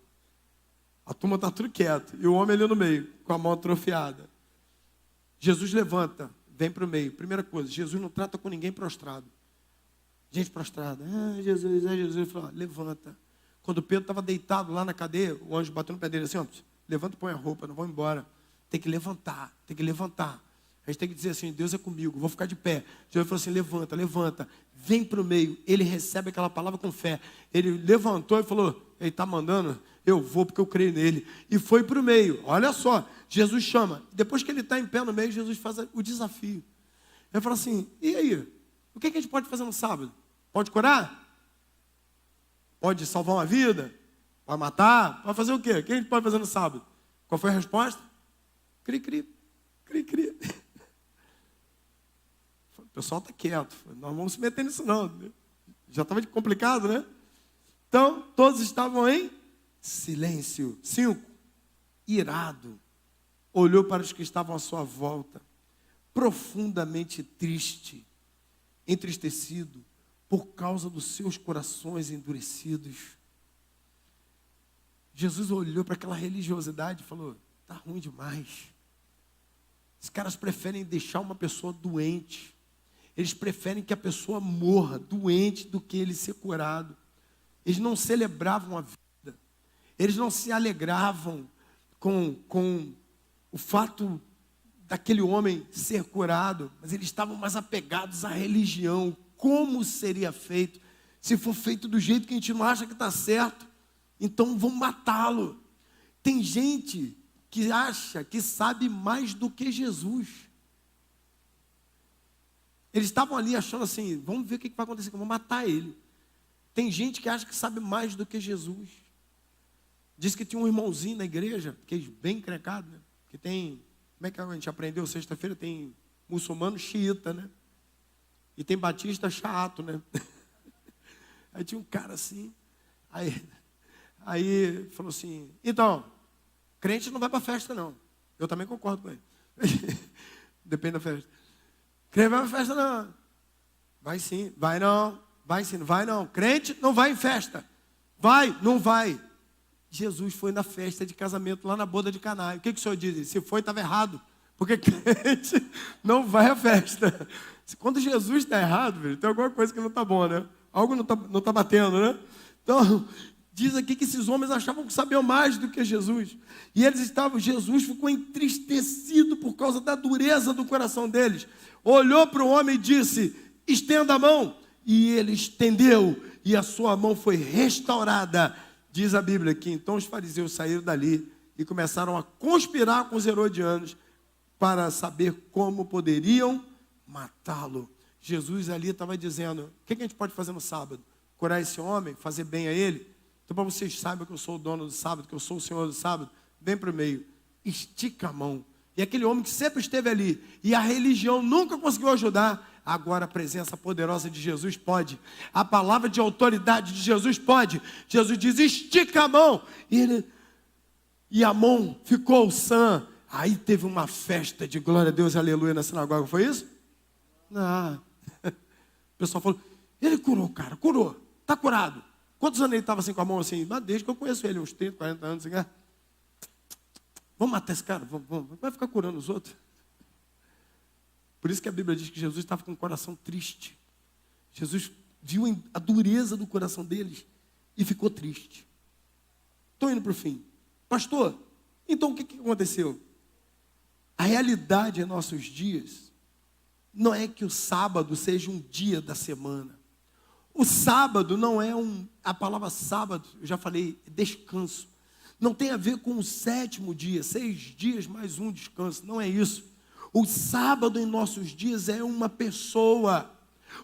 A turma está tudo quieto. E o homem ali no meio, com a mão atrofiada. Jesus levanta, vem para o meio. Primeira coisa, Jesus não trata com ninguém prostrado. Gente prostrada. Jesus. Ele falou, levanta. Quando Pedro estava deitado lá na cadeia, o anjo bateu no pé dele assim, ó, levanta e põe a roupa, não vou embora. Tem que levantar. A gente tem que dizer assim, Deus é comigo, vou ficar de pé. Jesus falou assim, levanta, vem para o meio. Ele recebe aquela palavra com fé. Ele levantou e falou, ele está mandando, eu vou porque eu creio nele. E foi para o meio. Olha só, Jesus chama. Depois que ele está em pé no meio, Jesus faz o desafio. Ele fala assim, e aí? O que a gente pode fazer no sábado? Pode curar? Pode salvar uma vida? Pode matar? Pode fazer o quê? O que a gente pode fazer no sábado? Qual foi a resposta? Cri. O pessoal está quieto. Nós não vamos se meter nisso não. Já estava complicado, né? Então, todos estavam em silêncio. 5. Irado. Olhou para os que estavam à sua volta. Profundamente triste. Entristecido. Por causa dos seus corações endurecidos. Jesus olhou para aquela religiosidade e falou, está ruim demais. Os caras preferem deixar uma pessoa doente. Eles preferem que a pessoa morra doente do que ele ser curado. Eles não celebravam a vida. Eles não se alegravam com o fato daquele homem ser curado. Mas eles estavam mais apegados à religião. Como seria feito? Se for feito do jeito que a gente não acha que está certo, então vamos matá-lo. Tem gente que acha que sabe mais do que Jesus. Eles estavam ali achando assim, vamos ver o que vai acontecer, vamos matar ele. Tem gente que acha que sabe mais do que Jesus. Diz que tinha um irmãozinho na igreja, que é bem encrencado, né? Que tem, como é que a gente aprendeu sexta-feira? Tem muçulmano xiita, né? E tem batista chato, né? Aí tinha um cara assim, aí falou assim, então, crente não vai para festa não. Eu também concordo com ele. Depende da festa. Crente não vai para festa não. Vai sim, vai não. Vai sim, não vai não. Crente não vai em festa. Vai, não vai. Jesus foi na festa de casamento lá na boda de Caná. O que o senhor diz? Se foi, estava errado. Porque crente não vai à festa. Quando Jesus está errado, velho, tem alguma coisa que não está bom, né? Algo não tá batendo, né? Então, diz aqui que esses homens achavam que sabiam mais do que Jesus. E Jesus ficou entristecido por causa da dureza do coração deles. Olhou para o homem e disse, estenda a mão. E ele estendeu, e a sua mão foi restaurada. Diz a Bíblia que então os fariseus saíram dali e começaram a conspirar com os herodianos para saber como poderiam matá-lo. Jesus ali estava dizendo, o que a gente pode fazer no sábado? Curar esse homem, fazer bem a ele? Então, para vocês saibam que eu sou o dono do sábado, que eu sou o Senhor do sábado, vem para o meio, estica a mão. E aquele homem que sempre esteve ali, e a religião nunca conseguiu ajudar, agora a presença poderosa de Jesus pode. A palavra de autoridade de Jesus pode. Jesus diz, estica a mão. E ele, E Amon ficou sã. Aí teve uma festa de glória a Deus, aleluia, na sinagoga. Foi isso? Não. O pessoal falou, ele curou, cara, curou. Está curado. Quantos anos ele estava assim com a mão assim? Mas desde que eu conheço ele, uns 30, 40 anos. Assim, vamos matar esse cara? Vamos. Vai ficar curando os outros. Por isso que a Bíblia diz que Jesus estava com o coração triste. Jesus viu a dureza do coração deles e ficou triste. Estou indo para o fim. Pastor, então o que aconteceu? A realidade em nossos dias não é que o sábado seja um dia da semana. O sábado não é a palavra sábado, eu já falei, é descanso. Não tem a ver com o 7º dia, 6 dias mais um descanso, não é isso. O sábado em nossos dias é uma pessoa.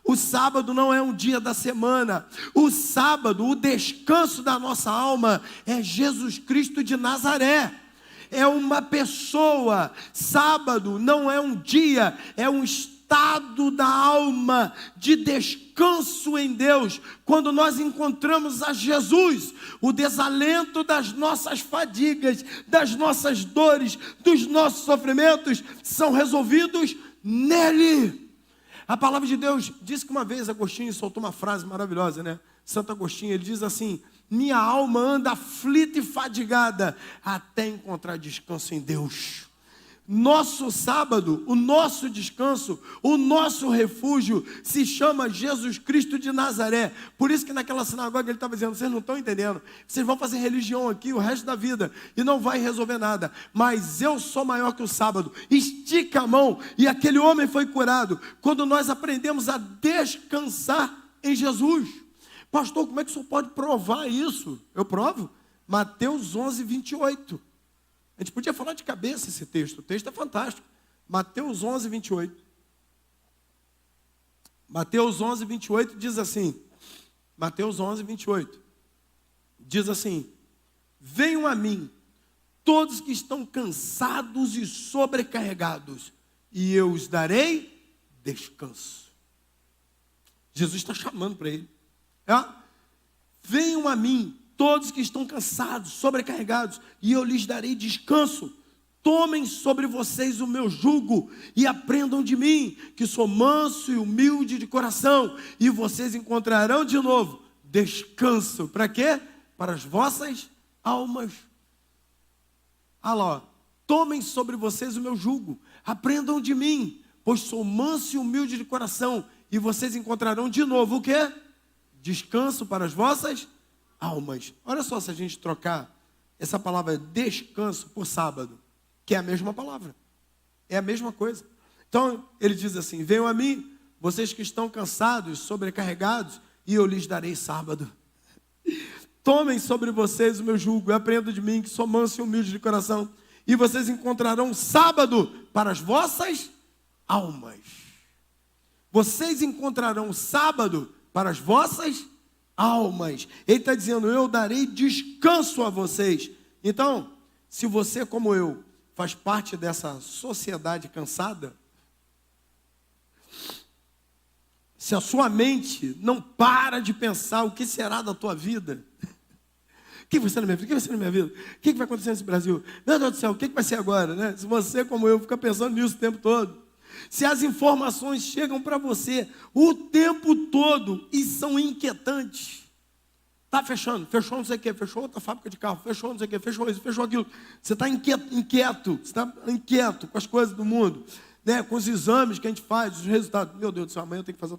O sábado não é um dia da semana. O sábado, o descanso da nossa alma é Jesus Cristo de Nazaré. É uma pessoa. Sábado não é um dia, é um estado da alma de descanso em Deus. Quando nós encontramos a Jesus, o desalento das nossas fadigas, das nossas dores, dos nossos sofrimentos são resolvidos nele. A palavra de Deus diz que uma vez Agostinho soltou uma frase maravilhosa, né? Santo Agostinho, ele diz assim: minha alma anda aflita e fadigada até encontrar descanso em Deus. Nosso sábado, o nosso descanso, o nosso refúgio se chama Jesus Cristo de Nazaré. Por isso que naquela sinagoga ele estava dizendo, vocês não estão entendendo, vocês vão fazer religião aqui o resto da vida e não vai resolver nada, mas eu sou maior que o sábado. Estica a mão e aquele homem foi curado. Quando nós aprendemos a descansar em Jesus. Pastor, como é que o senhor pode provar isso? Eu provo. Mateus 11, 28. A gente podia falar de cabeça esse texto. O texto é fantástico. Mateus 11, 28. Mateus 11, 28 diz assim. Mateus 11, 28. Diz assim: venham a mim, todos que estão cansados e sobrecarregados, e eu os darei descanso. Jesus está chamando para ele. Venham a mim, todos que estão cansados, sobrecarregados, e eu lhes darei descanso. Tomem sobre vocês o meu jugo e aprendam de mim, que sou manso e humilde de coração, e vocês encontrarão de novo descanso. Para quê? Para as vossas almas. Olha lá, ó. Tomem sobre vocês o meu jugo, aprendam de mim, pois sou manso e humilde de coração, e vocês encontrarão de novo o quê? Descanso para as vossas almas. Olha só, se a gente trocar essa palavra descanso por sábado, que é a mesma palavra, é a mesma coisa. Então ele diz assim: venham a mim, vocês que estão cansados, sobrecarregados, e eu lhes darei sábado. Tomem sobre vocês o meu jugo e aprendam de mim, que sou manso e humilde de coração, e vocês encontrarão sábado para as vossas almas. Vocês encontrarão sábado para as vossas almas. Ele está dizendo, eu darei descanso a vocês. Então, se você, como eu, faz parte dessa sociedade cansada, se a sua mente não para de pensar o que será da tua vida, o que vai ser na minha vida? O que vai ser na minha vida? O que vai acontecer nesse Brasil? Meu Deus do céu, o que vai ser agora? Né? Se você, como eu, fica pensando nisso o tempo todo, se as informações chegam para você o tempo todo e são inquietantes, está fechou não sei o que, fechou outra fábrica de carro, fechou não sei o que, fechou isso, fechou aquilo, você está inquieto, você está inquieto com as coisas do mundo, né? Com os exames que a gente faz, os resultados, meu Deus do céu, amanhã eu tenho que fazer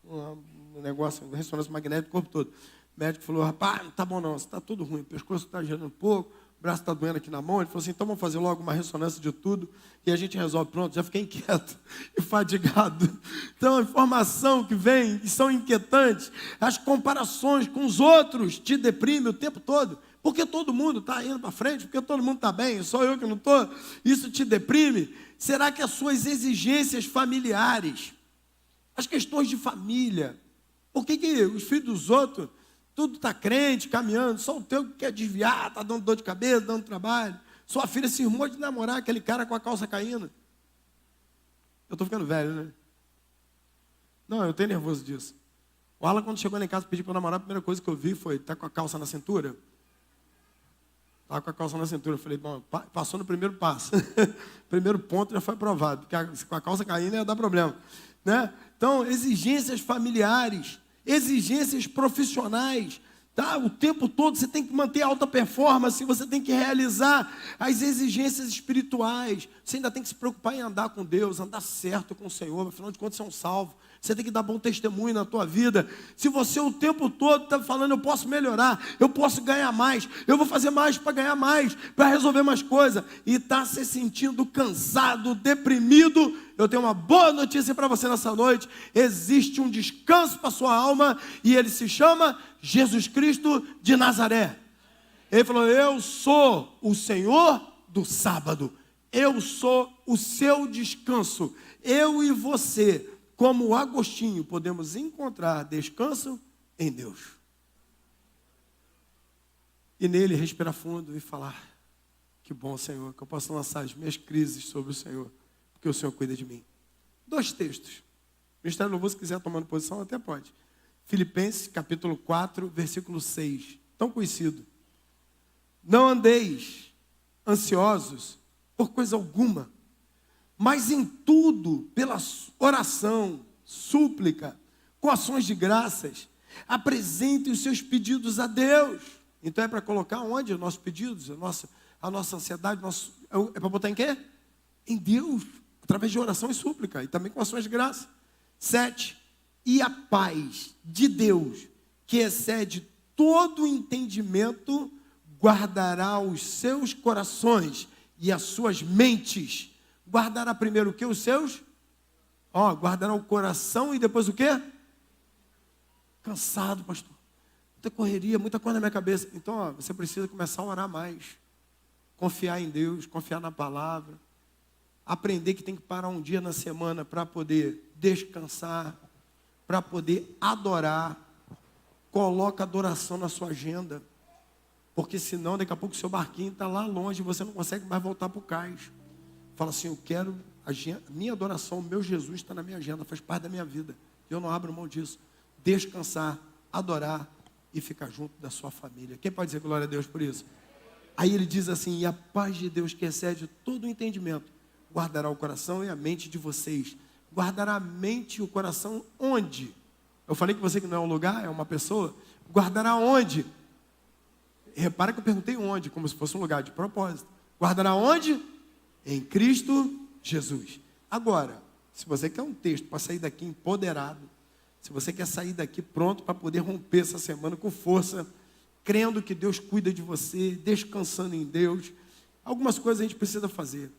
um negócio, uma ressonância magnética do corpo todo. O médico falou, rapaz, não está bom não, está tudo ruim, o pescoço está girando um pouco, o braço está doendo aqui na mão. Ele falou assim, então vamos fazer logo uma ressonância de tudo e a gente resolve. Pronto, já fiquei inquieto e fadigado. Então a informação que vem e são inquietantes, as comparações com os outros te deprimem o tempo todo, porque todo mundo está indo para frente, porque todo mundo está bem, só eu que não estou, isso te deprime. Será que as suas exigências familiares, as questões de família, por que os filhos dos outros tudo está crente, caminhando, só o teu que quer desviar, está dando dor de cabeça, dando trabalho. Sua filha se irmou de namorar aquele cara com a calça caindo. Eu estou ficando velho, né? Não, eu tenho nervoso disso. O Alan, quando chegou lá em casa, pediu para eu namorar, a primeira coisa que eu vi foi, está com a calça na cintura? Estava com a calça na cintura. Eu falei, bom, passou no primeiro passo. Primeiro ponto já foi aprovado, porque com a calça caindo ia dar problema. Né? Então, exigências familiares, exigências profissionais. Tá? O tempo todo você tem que manter alta performance, você tem que realizar as exigências espirituais. Você ainda tem que se preocupar em andar com Deus, andar certo com o Senhor. Afinal de contas, você é um salvo. Você tem que dar bom testemunho na tua vida. Se você o tempo todo está falando, eu posso melhorar, eu posso ganhar mais, eu vou fazer mais para ganhar mais, para resolver mais coisas, e está se sentindo cansado, deprimido, eu tenho uma boa notícia para você nessa noite. Existe um descanso para a sua alma, e ele se chama Jesus Cristo de Nazaré. Ele falou, eu sou o Senhor do sábado, eu sou o seu descanso. Eu e você, como Agostinho, podemos encontrar descanso em Deus. E nele respirar fundo e falar, que bom, Senhor, que eu possa lançar as minhas crises sobre o Senhor, porque o Senhor cuida de mim. 2 textos. O Ministério do Louvor, se quiser tomando posição, até pode. Filipenses, capítulo 4, versículo 6. Tão conhecido. Não andeis ansiosos por coisa alguma, mas em tudo, pela oração, súplica, com ações de graças, apresentem os seus pedidos a Deus. Então é para colocar onde os nossos pedidos, a nossa ansiedade, é para botar em quê? Em Deus, através de oração e súplica, e também com ações de graça. 7. E a paz de Deus, que excede todo o entendimento, guardará os seus corações e as suas mentes. Guardará primeiro o que? Os seus? Guardará o coração e depois o quê? Cansado, pastor. Muita correria, muita coisa na minha cabeça. Então, você precisa começar a orar mais. Confiar em Deus, confiar na palavra. Aprender que tem que parar um dia na semana para poder descansar, para poder adorar. Coloca adoração na sua agenda. Porque senão, daqui a pouco, o seu barquinho está lá longe e você não consegue mais voltar para o cais. Fala assim, eu quero, minha adoração, o meu Jesus está na minha agenda, faz parte da minha vida. Eu não abro mão disso. Descansar, adorar e ficar junto da sua família. Quem pode dizer glória a Deus por isso? Aí ele diz assim, e a paz de Deus que excede todo o entendimento, guardará o coração e a mente de vocês. Guardará a mente e o coração onde? Eu falei que você que não é um lugar, é uma pessoa. Guardará onde? Repara que eu perguntei onde, como se fosse um lugar de propósito. Guardará onde? Em Cristo Jesus. Agora, se você quer um texto para sair daqui empoderado, se você quer sair daqui pronto para poder romper essa semana com força, crendo que Deus cuida de você, descansando em Deus, algumas coisas a gente precisa fazer.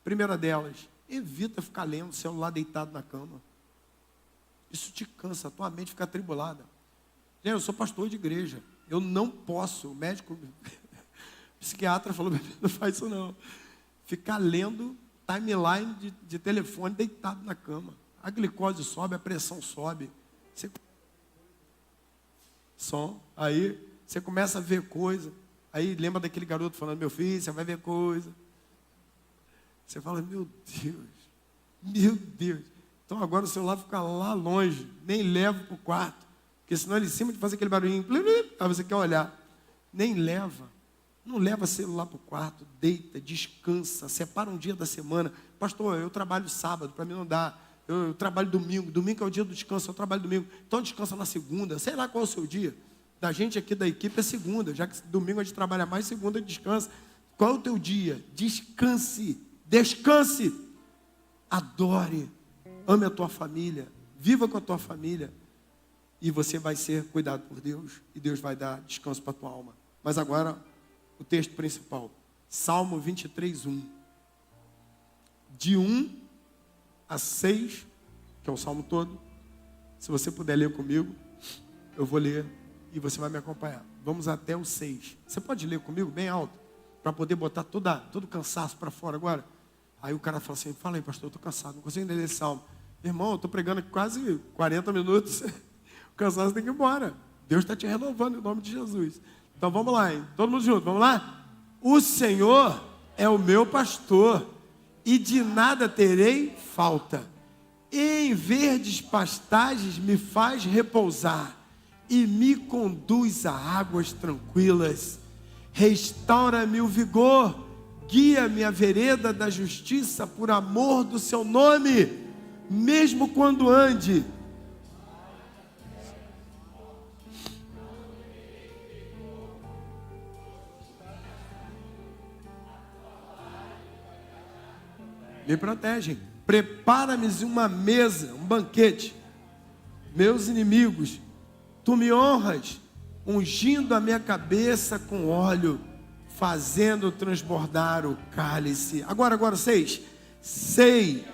Primeira delas, evita ficar lendo o celular deitado na cama. Isso te cansa, a tua mente fica atribulada. Gente, eu sou pastor de igreja, eu não posso, o médico, o psiquiatra falou, não faz isso não. Ficar lendo timeline de telefone deitado na cama. A glicose sobe, a pressão sobe. Aí você começa a ver coisa. Aí lembra daquele garoto falando, meu filho, você vai ver coisa. Você fala, meu Deus. Então agora o celular fica lá longe, nem leva para o quarto. Porque senão ele, em cima de fazer aquele barulhinho, aí você quer olhar. Nem leva. Não leva celular para o quarto, deita, descansa, separa um dia da semana. Pastor, eu trabalho sábado, para mim não dá. Eu trabalho domingo, domingo é o dia do descanso, eu trabalho domingo. Então descansa na segunda, sei lá qual é o seu dia. Da gente aqui da equipe é segunda, já que domingo a gente trabalha mais, segunda descansa. Qual é o teu dia? Descanse, adore, ame a tua família, viva com a tua família. E você vai ser cuidado por Deus, e Deus vai dar descanso para a tua alma. Mas agora, o texto principal, Salmo 23, 1. De 1 a 6, que é o Salmo todo. Se você puder ler comigo, eu vou ler e você vai me acompanhar. Vamos até o 6. Você pode ler comigo bem alto, para poder botar todo o cansaço para fora agora? Aí o cara fala assim, fala aí pastor, eu estou cansado, não consigo entender esse Salmo. Irmão, eu estou pregando aqui quase 40 minutos, o cansaço tem que ir embora. Deus está te renovando em nome de Jesus. Então vamos lá, hein? Todo mundo junto, vamos lá? O Senhor é o meu pastor, e de nada terei falta. Em verdes pastagens me faz repousar, e me conduz a águas tranquilas. Restaura-me o vigor, guia-me a vereda da justiça por amor do seu nome, mesmo quando ande. Me protegem. Prepara-me uma mesa, um banquete. Meus inimigos, tu me honras, ungindo a minha cabeça com óleo, fazendo transbordar o cálice. Agora, 6. Sei.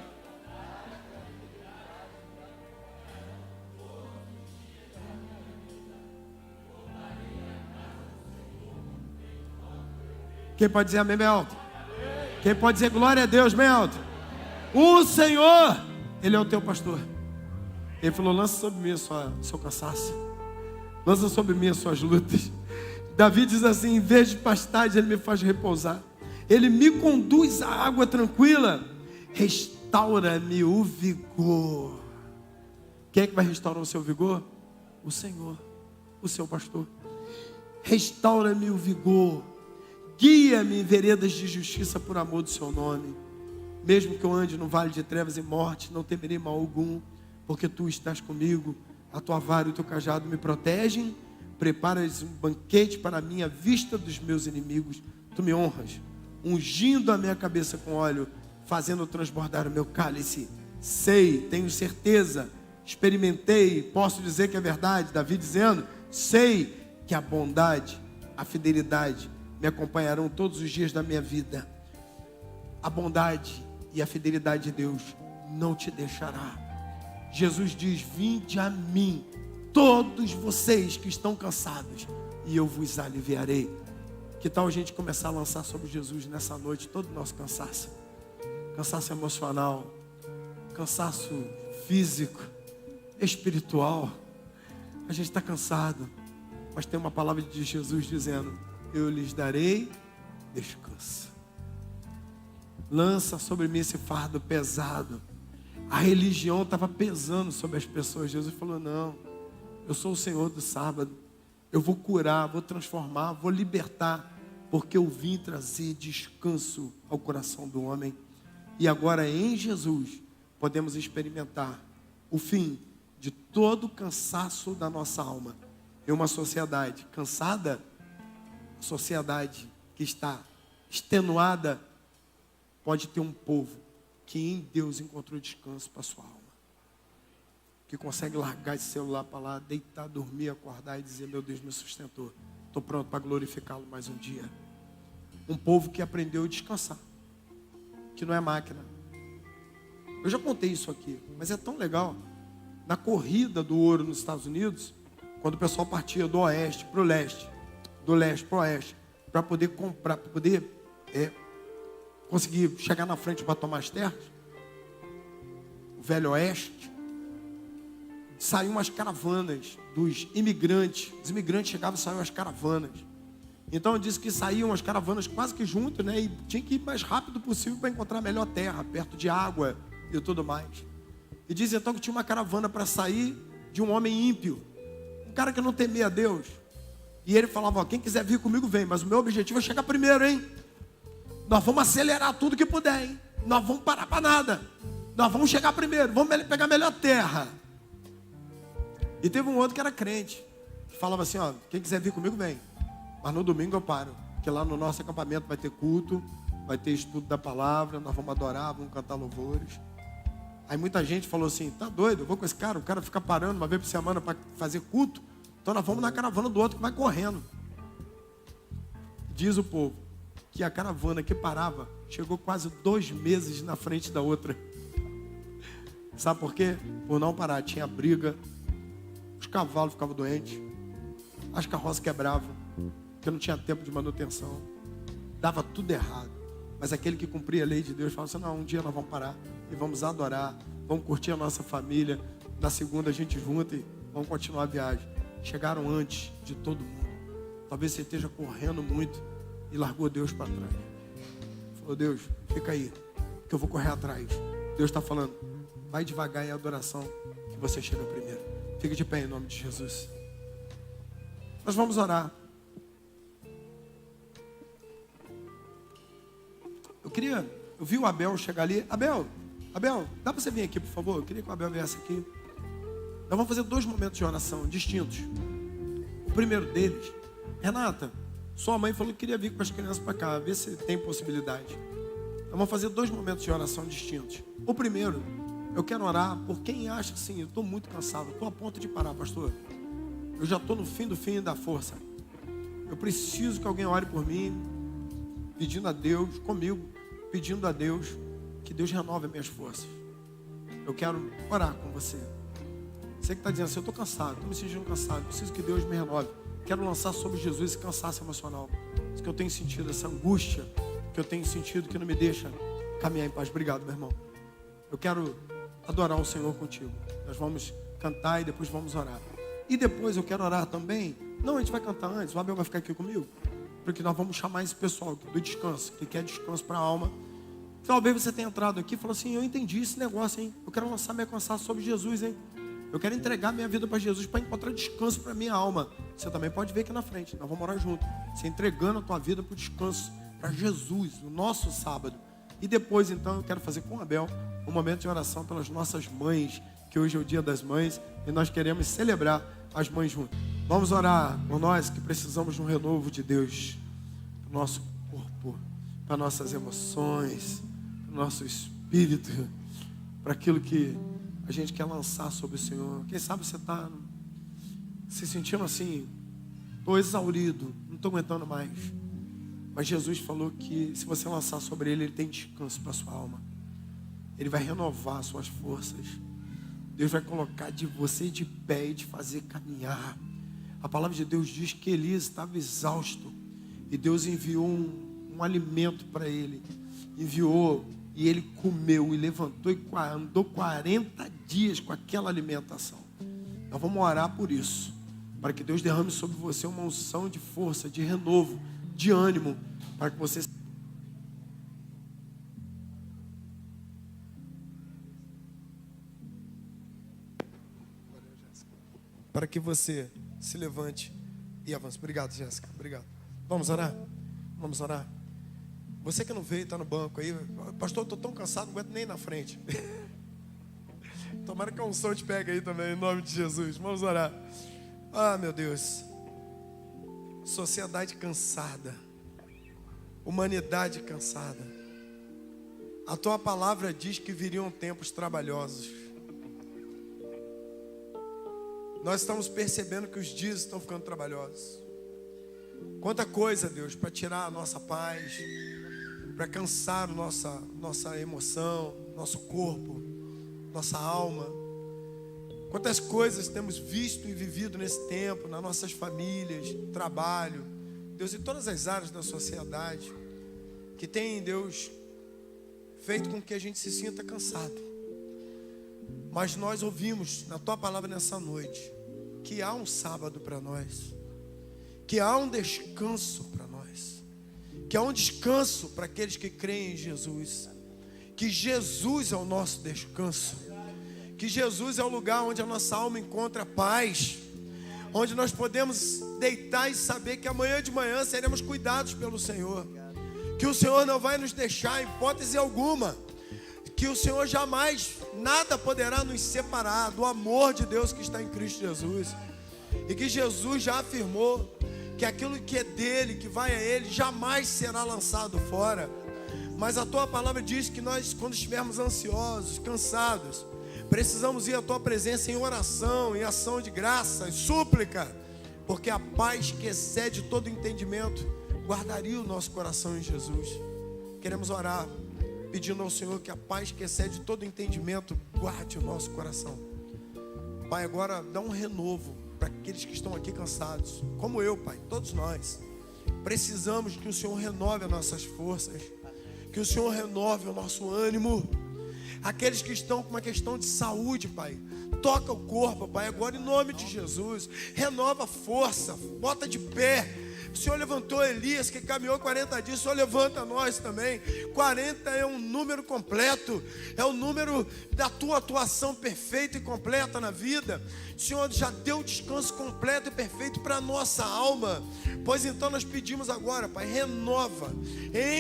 Quem pode dizer amém bem alto? Quem pode dizer glória a Deus bem alto? O Senhor, Ele é o teu pastor. Ele falou, lança sobre mim o seu cansaço. Lança sobre mim as suas lutas. Davi diz assim, em vez de pastagem, Ele me faz repousar. Ele me conduz à água tranquila. Restaura-me o vigor. Quem é que vai restaurar o seu vigor? O Senhor, o seu pastor. Restaura-me o vigor. Guia-me em veredas de justiça por amor do seu nome. Mesmo que eu ande no vale de trevas e morte, não temerei mal algum, porque tu estás comigo. A tua vara e o teu cajado me protegem. Preparas um banquete para a minha vista dos meus inimigos. Tu me honras, ungindo a minha cabeça com óleo, fazendo transbordar o meu cálice. Sei, tenho certeza, experimentei, posso dizer que é verdade. Davi dizendo, sei que a bondade, a fidelidade me acompanharão todos os dias da minha vida. A bondade e a fidelidade de Deus não te deixará. Jesus diz, vinde a mim, todos vocês que estão cansados, e eu vos aliviarei. Que tal a gente começar a lançar sobre Jesus nessa noite todo o nosso cansaço? Cansaço emocional, cansaço físico, espiritual. A gente está cansado, mas tem uma palavra de Jesus dizendo, eu lhes darei descanso. Lança sobre mim esse fardo pesado. A religião estava pesando sobre as pessoas. Jesus falou, não, eu sou o Senhor do sábado. Eu vou curar, vou transformar, vou libertar, porque eu vim trazer descanso ao coração do homem. E agora em Jesus podemos experimentar o fim de todo o cansaço da nossa alma. Em uma sociedade cansada, sociedade que está extenuada, pode ter um povo que em Deus encontrou descanso para a sua alma, que consegue largar esse celular para lá, deitar, dormir, acordar e dizer, meu Deus me sustentou, estou pronto para glorificá-lo mais um dia. Um povo que aprendeu a descansar, que não é máquina. Eu já contei isso aqui, mas é tão legal. Na corrida do ouro nos Estados Unidos, quando o pessoal partia do oeste para o leste, do leste para o oeste, para poder comprar, para poder conseguir chegar na frente para tomar as terras, o velho oeste, saíam as caravanas dos imigrantes. Os imigrantes chegavam e saíam as caravanas. Então eu disse que saíam as caravanas quase que juntas, né? E tinha que ir mais rápido possível para encontrar a melhor terra, perto de água e tudo mais. E diz então que tinha uma caravana para sair de um homem ímpio, um cara que não temia a Deus. E ele falava, ó, quem quiser vir comigo vem, mas o meu objetivo é chegar primeiro, hein? Nós vamos acelerar tudo que puder, hein? Nós vamos parar para nada. Nós vamos chegar primeiro, vamos pegar a melhor terra. E teve um outro que era crente, que falava assim, ó, quem quiser vir comigo vem, mas no domingo eu paro, porque lá no nosso acampamento vai ter culto, vai ter estudo da palavra, nós vamos adorar, vamos cantar louvores. Aí muita gente falou assim, tá doido, eu vou com esse cara, o cara fica parando uma vez por semana para fazer culto, então nós vamos na caravana do outro que vai correndo. Diz o povo que a caravana que parava chegou quase 2 meses na frente da outra. Sabe por quê? Por não parar, tinha briga, os cavalos ficavam doentes, as carroças quebravam, porque não tinha tempo de manutenção, dava tudo errado. Mas aquele que cumpria a lei de Deus falava assim, não, um dia nós vamos parar e vamos adorar, vamos curtir a nossa família, na segunda a gente junta e vamos continuar a viagem. Chegaram antes de todo mundo. Talvez você esteja correndo muito e largou Deus para trás. Falou, Deus, fica aí, que eu vou correr atrás. Deus está falando, vai devagar em adoração, que você chega primeiro. Fique de pé em nome de Jesus. Nós vamos orar. Eu vi o Abel chegar ali. Abel, dá para você vir aqui, por favor? Eu queria que o Abel viesse aqui. Nós vamos fazer 2 momentos de oração distintos. O primeiro deles, Renata, sua mãe falou que queria vir com as crianças para cá, ver se tem possibilidade. Nós vamos fazer 2 momentos de oração distintos. O primeiro, eu quero orar por quem acha assim, eu estou muito cansado, estou a ponto de parar, pastor. Eu já estou no fim do fim da força. Eu preciso que alguém ore por mim, pedindo a Deus, comigo, pedindo a Deus que Deus renove as minhas forças. Eu quero orar com você. Você que está dizendo assim, eu estou cansado, estou me sentindo cansado, preciso que Deus me renove. Quero lançar sobre Jesus esse cansaço emocional. Isso que eu tenho sentido, essa angústia que eu tenho sentido que não me deixa caminhar em paz. Obrigado, meu irmão. Eu quero adorar o Senhor contigo. Nós vamos cantar e depois vamos orar. E depois eu quero orar também. Não, a gente vai cantar antes, o Abel vai ficar aqui comigo. Porque nós vamos chamar esse pessoal do descanso, que quer descanso para a alma. Talvez você tenha entrado aqui e falou assim, eu entendi esse negócio, hein? Eu quero lançar meu cansaço sobre Jesus, hein? Eu quero entregar minha vida para Jesus para encontrar descanso para minha alma. Você também pode ver aqui na frente, nós vamos orar junto. Você entregando a tua vida para o descanso, para Jesus, no nosso sábado. E depois então eu quero fazer com o Abel um momento de oração pelas nossas mães, que hoje é o dia das mães e nós queremos celebrar as mães juntas. Vamos orar por nós que precisamos de um renovo de Deus, para o nosso corpo, para nossas emoções, para o nosso espírito, para aquilo que a gente quer lançar sobre o Senhor. Quem sabe você está se sentindo assim, estou exaurido, não estou aguentando mais. Mas Jesus falou que se você lançar sobre Ele, Ele tem descanso para a sua alma. Ele vai renovar as suas forças. Deus vai colocar de você de pé e te fazer caminhar. A palavra de Deus diz que Elias estava exausto. E Deus enviou um alimento para ele. Enviou e ele comeu e levantou e andou 40 dias com aquela alimentação. Nós vamos orar por isso. Para que Deus derrame sobre você uma unção de força, de renovo, de ânimo. Para que você... Para que você se levante e avance. Obrigado, Jéssica. Obrigado. Vamos orar? Vamos orar. Você que não veio, está no banco aí. Pastor, eu estou tão cansado, não aguento nem na frente. Tomara que a unção te pegue aí também, em nome de Jesus. Vamos orar. Ah, meu Deus. Sociedade cansada. Humanidade cansada. A tua palavra diz que viriam tempos trabalhosos. Nós estamos percebendo que os dias estão ficando trabalhosos. Quanta coisa, Deus, para tirar a nossa paz, para cansar nossa emoção, nosso corpo, nossa alma. Quantas coisas temos visto e vivido nesse tempo, nas nossas famílias, trabalho, Deus, em todas as áreas da sociedade, que tem, Deus, feito com que a gente se sinta cansado. Mas nós ouvimos na tua palavra nessa noite que há um sábado para nós, que há um descanso para nós, que há um descanso para aqueles que creem em Jesus, que Jesus é o nosso descanso, que Jesus é o lugar onde a nossa alma encontra paz, onde nós podemos deitar e saber que amanhã de manhã seremos cuidados pelo Senhor, que o Senhor não vai nos deixar em hipótese alguma, que o Senhor jamais, nada poderá nos separar do amor de Deus que está em Cristo Jesus. E que Jesus já afirmou que aquilo que é dele, que vai a ele, jamais será lançado fora. Mas a tua palavra diz que nós, quando estivermos ansiosos, cansados, precisamos ir à tua presença em oração, em ação de graça, em súplica, porque a paz que excede todo entendimento guardaria o nosso coração em Jesus. Queremos orar pedindo ao Senhor que a paz que excede todo entendimento guarde o nosso coração. Pai, agora dá um renovo para aqueles que estão aqui cansados, como eu, Pai, todos nós. Precisamos que o Senhor renove as nossas forças, que o Senhor renove o nosso ânimo. Aqueles que estão com uma questão de saúde, Pai, toca o corpo, Pai, agora em nome de Jesus. Renova a força, bota de pé. O Senhor levantou Elias, que caminhou 40 dias. O Senhor levanta nós também. 40 é um número completo. É o número da tua atuação perfeita e completa na vida. O Senhor já deu descanso completo e perfeito para a nossa alma. Pois então nós pedimos agora, Pai, renova,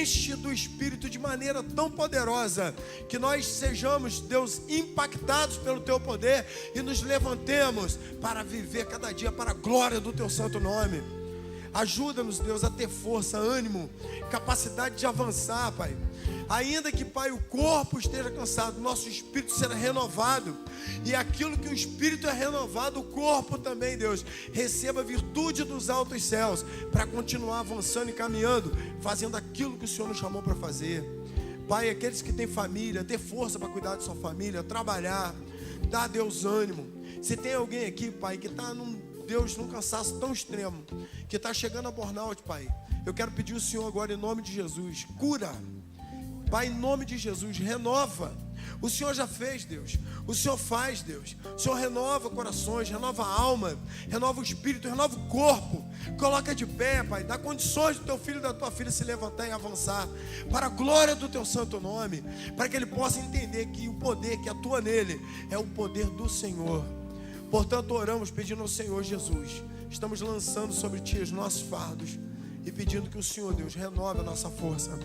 enche do Espírito de maneira tão poderosa, que nós sejamos, Deus, impactados pelo Teu poder e nos levantemos para viver cada dia para a glória do Teu santo nome. Ajuda-nos, Deus, a ter força, ânimo, capacidade de avançar, Pai. Ainda que, Pai, o corpo esteja cansado, nosso espírito será renovado. E aquilo que o espírito é renovado, o corpo também, Deus, receba a virtude dos altos céus para continuar avançando e caminhando, fazendo aquilo que o Senhor nos chamou para fazer. Pai, aqueles que têm família, dê força para cuidar de sua família, trabalhar, dá a Deus ânimo. Se tem alguém aqui, Pai, que está num cansaço tão extremo, que está chegando a burnout, Pai, eu quero pedir ao Senhor agora, em nome de Jesus, cura, Pai, em nome de Jesus, renova. O Senhor já fez, Deus. O Senhor faz, Deus. O Senhor renova corações, renova a alma, renova o espírito, renova o corpo. Coloca de pé, Pai. Dá condições do teu filho e da tua filha se levantar e avançar para a glória do teu santo nome, para que ele possa entender que o poder que atua nele é o poder do Senhor. Portanto, oramos pedindo ao Senhor Jesus. Estamos lançando sobre ti os nossos fardos e pedindo que o Senhor, Deus, renove a nossa força.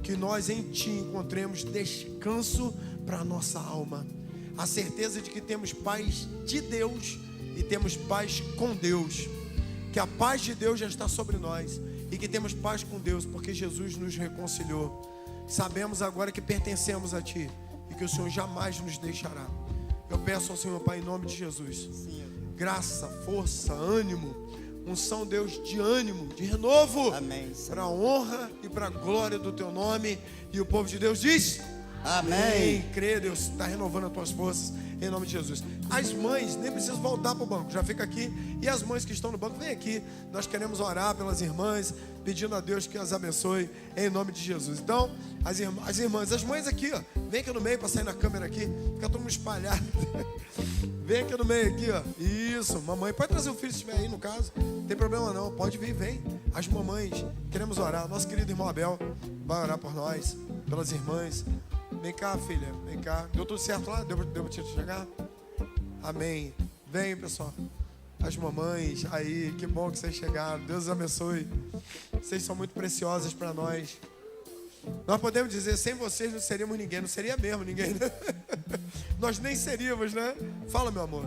Que nós em Ti encontremos descanso para a nossa alma. A certeza de que temos paz de Deus e temos paz com Deus. Que a paz de Deus já está sobre nós e que temos paz com Deus porque Jesus nos reconciliou. Sabemos agora que pertencemos a Ti e que o Senhor jamais nos deixará. Eu peço ao Senhor, Pai, em nome de Jesus, graça, força, ânimo, unção, Deus, de ânimo, de renovo, para a honra e para a glória do Teu nome. E o povo de Deus diz: amém. Crê, Deus, está renovando as tuas forças, em nome de Jesus. As mães nem precisam voltar para o banco, já fica aqui. E as mães que estão no banco, vem aqui. Nós queremos orar pelas irmãs, pedindo a Deus que as abençoe, em nome de Jesus. Então, as irmãs, as mães aqui, ó, vem aqui no meio para sair na câmera aqui, fica todo mundo espalhado. Vem aqui no meio, aqui, ó. Isso, mamãe, pode trazer o filho se estiver aí, no caso. Não tem problema não, pode vir, vem. As mamães, queremos orar. Nosso querido irmão Abel vai orar por nós, pelas irmãs. Vem cá, filha, vem cá. Deu tudo certo lá? Deu para te chegar? Amém. Vem, pessoal. As mamães aí, que bom que vocês chegaram. Deus os abençoe. Vocês são muito preciosas para nós. Nós podemos dizer, sem vocês não seríamos ninguém. Não seria mesmo ninguém, né? Nós nem seríamos, né? Fala, meu amor.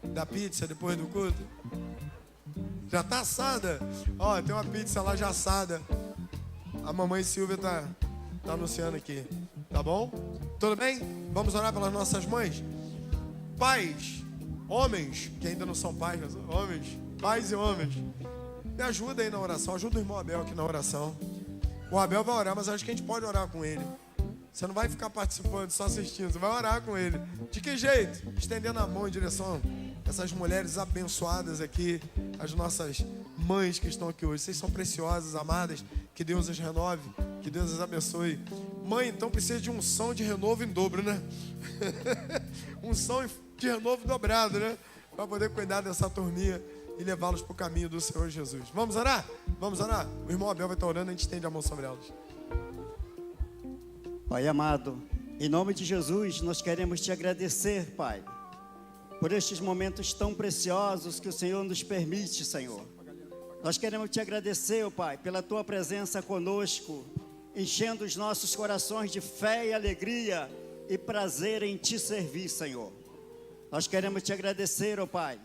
Da pizza depois do culto? Já está assada. Ó, tem uma pizza lá já assada. A mamãe Silvia tá anunciando aqui. Tá bom? Tudo bem? Vamos orar pelas nossas mães? Pais, homens, que ainda não são pais, mas homens, pais e homens. Me ajuda aí na oração. Ajuda o irmão Abel aqui na oração. O Abel vai orar, mas acho que a gente pode orar com ele. Você não vai ficar participando, só assistindo. Você vai orar com ele. De que jeito? Estendendo a mão em direção a essas mulheres abençoadas aqui, as nossas mães que estão aqui hoje. Vocês são preciosas, amadas. Que Deus as renove, que Deus as abençoe. Mãe, então precisa de unção de renovo em dobro, né? Unção de renovo dobrado, né? Para poder cuidar dessa turminha e levá-los para o caminho do Senhor Jesus. Vamos orar? Vamos orar? O irmão Abel vai estar orando, a gente estende a mão sobre elas. Pai amado, em nome de Jesus, nós queremos te agradecer, Pai, por estes momentos tão preciosos que o Senhor nos permite, Senhor. Nós queremos te agradecer, Pai, pela tua presença conosco, enchendo os nossos corações de fé e alegria e prazer em te servir, Senhor. Nós queremos te agradecer, ó Pai,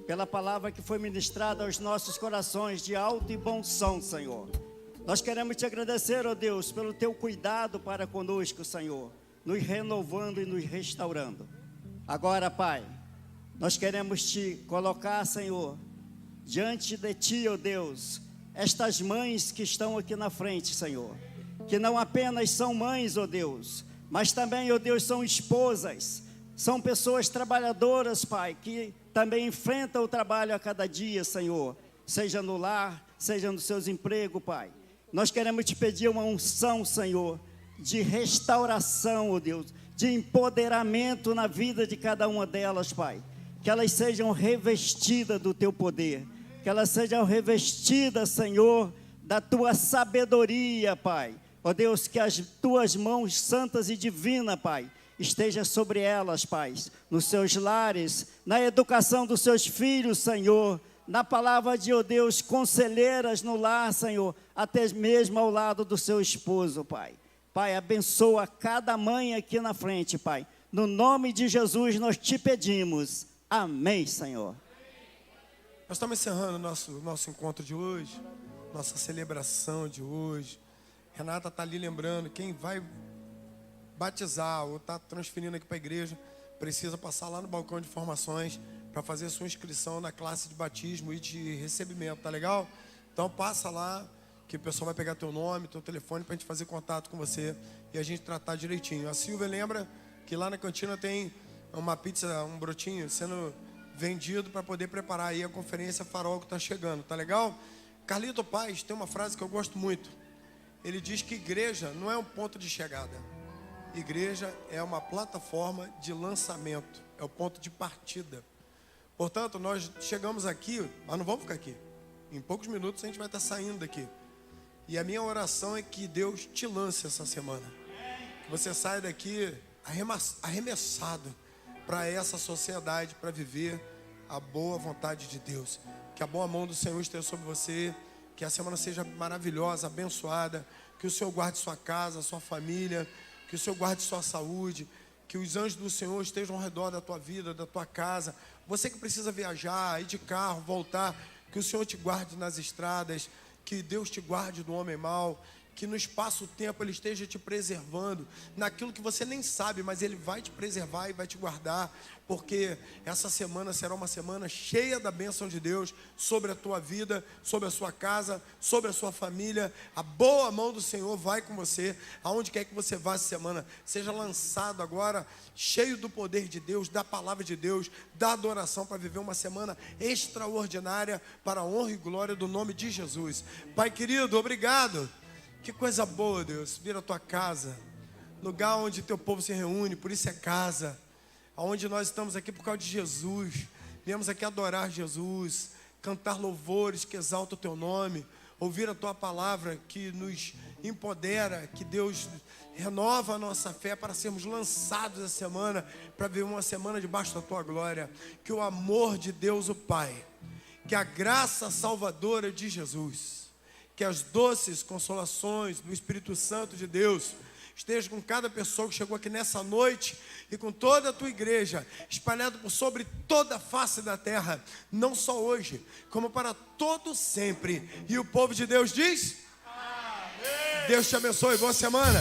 pela palavra que foi ministrada aos nossos corações de alto e bom som, Senhor. Nós queremos te agradecer, ó Deus, pelo teu cuidado para conosco, Senhor, nos renovando e nos restaurando. Agora, Pai, nós queremos te colocar, Senhor, diante de ti, ó Deus, estas mães que estão aqui na frente, Senhor, que não apenas são mães, ó Deus, mas também, ó Deus, são esposas, são pessoas trabalhadoras, Pai, que também enfrentam o trabalho a cada dia, Senhor, seja no lar, seja nos seus empregos, Pai. Nós queremos te pedir uma unção, Senhor, de restauração, ó Deus, de empoderamento na vida de cada uma delas, Pai. Que elas sejam revestidas do teu poder, que que elas sejam revestidas, Senhor, da tua sabedoria, Pai. Ó Deus, que as tuas mãos santas e divinas, Pai, esteja sobre elas, Pai, nos seus lares, na educação dos seus filhos, Senhor, na palavra de, ó Deus, conselheiras no lar, Senhor, até mesmo ao lado do seu esposo, Pai. Pai, abençoa cada mãe aqui na frente, Pai. No nome de Jesus nós te pedimos. Amém, Senhor. Nós estamos encerrando o nosso encontro de hoje, nossa celebração de hoje. Renata está ali lembrando, quem vai batizar ou está transferindo aqui para a igreja, precisa passar lá no balcão de formações para fazer sua inscrição na classe de batismo e de recebimento, tá legal? Então passa lá, que o pessoal vai pegar teu nome, teu telefone para a gente fazer contato com você e a gente tratar direitinho. A Silvia lembra que lá na cantina tem uma pizza, um brotinho sendo vendido para poder preparar aí a conferência Farol que está chegando, tá legal? Carlito Paz tem uma frase que eu gosto muito. Ele diz que igreja não é um ponto de chegada. Igreja é uma plataforma de lançamento, é o ponto de partida. Portanto, nós chegamos aqui, mas não vamos ficar aqui. Em poucos minutos a gente vai estar saindo daqui. E a minha oração é que Deus te lance essa semana. Que você saia daqui arremessado para essa sociedade, para viver a boa vontade de Deus. Que a boa mão do Senhor esteja sobre você, que a semana seja maravilhosa, abençoada, que o Senhor guarde sua casa, sua família, que o Senhor guarde sua saúde, que os anjos do Senhor estejam ao redor da tua vida, da tua casa. Você que precisa viajar, ir de carro, voltar, que o Senhor te guarde nas estradas, que Deus te guarde do homem mau, que no espaço-tempo Ele esteja te preservando, naquilo que você nem sabe, mas Ele vai te preservar e vai te guardar, porque essa semana será uma semana cheia da bênção de Deus sobre a tua vida, sobre a sua casa, sobre a sua família. A boa mão do Senhor vai com você, aonde quer que você vá essa semana, seja lançado agora, cheio do poder de Deus, da palavra de Deus, da adoração, para viver uma semana extraordinária, para a honra e glória do nome de Jesus. Pai querido, obrigado. Que coisa boa, Deus, vir a tua casa, lugar onde teu povo se reúne, por isso é casa, onde nós estamos aqui por causa de Jesus, viemos aqui adorar Jesus, cantar louvores que exaltam o teu nome, ouvir a tua palavra que nos empodera, que Deus renova a nossa fé para sermos lançados essa semana, para viver uma semana debaixo da tua glória, que o amor de Deus o Pai, que a graça salvadora de Jesus, que as doces consolações do Espírito Santo de Deus esteja com cada pessoa que chegou aqui nessa noite e com toda a tua igreja, espalhado por sobre toda a face da terra, não só hoje, como para todo sempre. E o povo de Deus diz: Amém. Deus te abençoe, boa semana.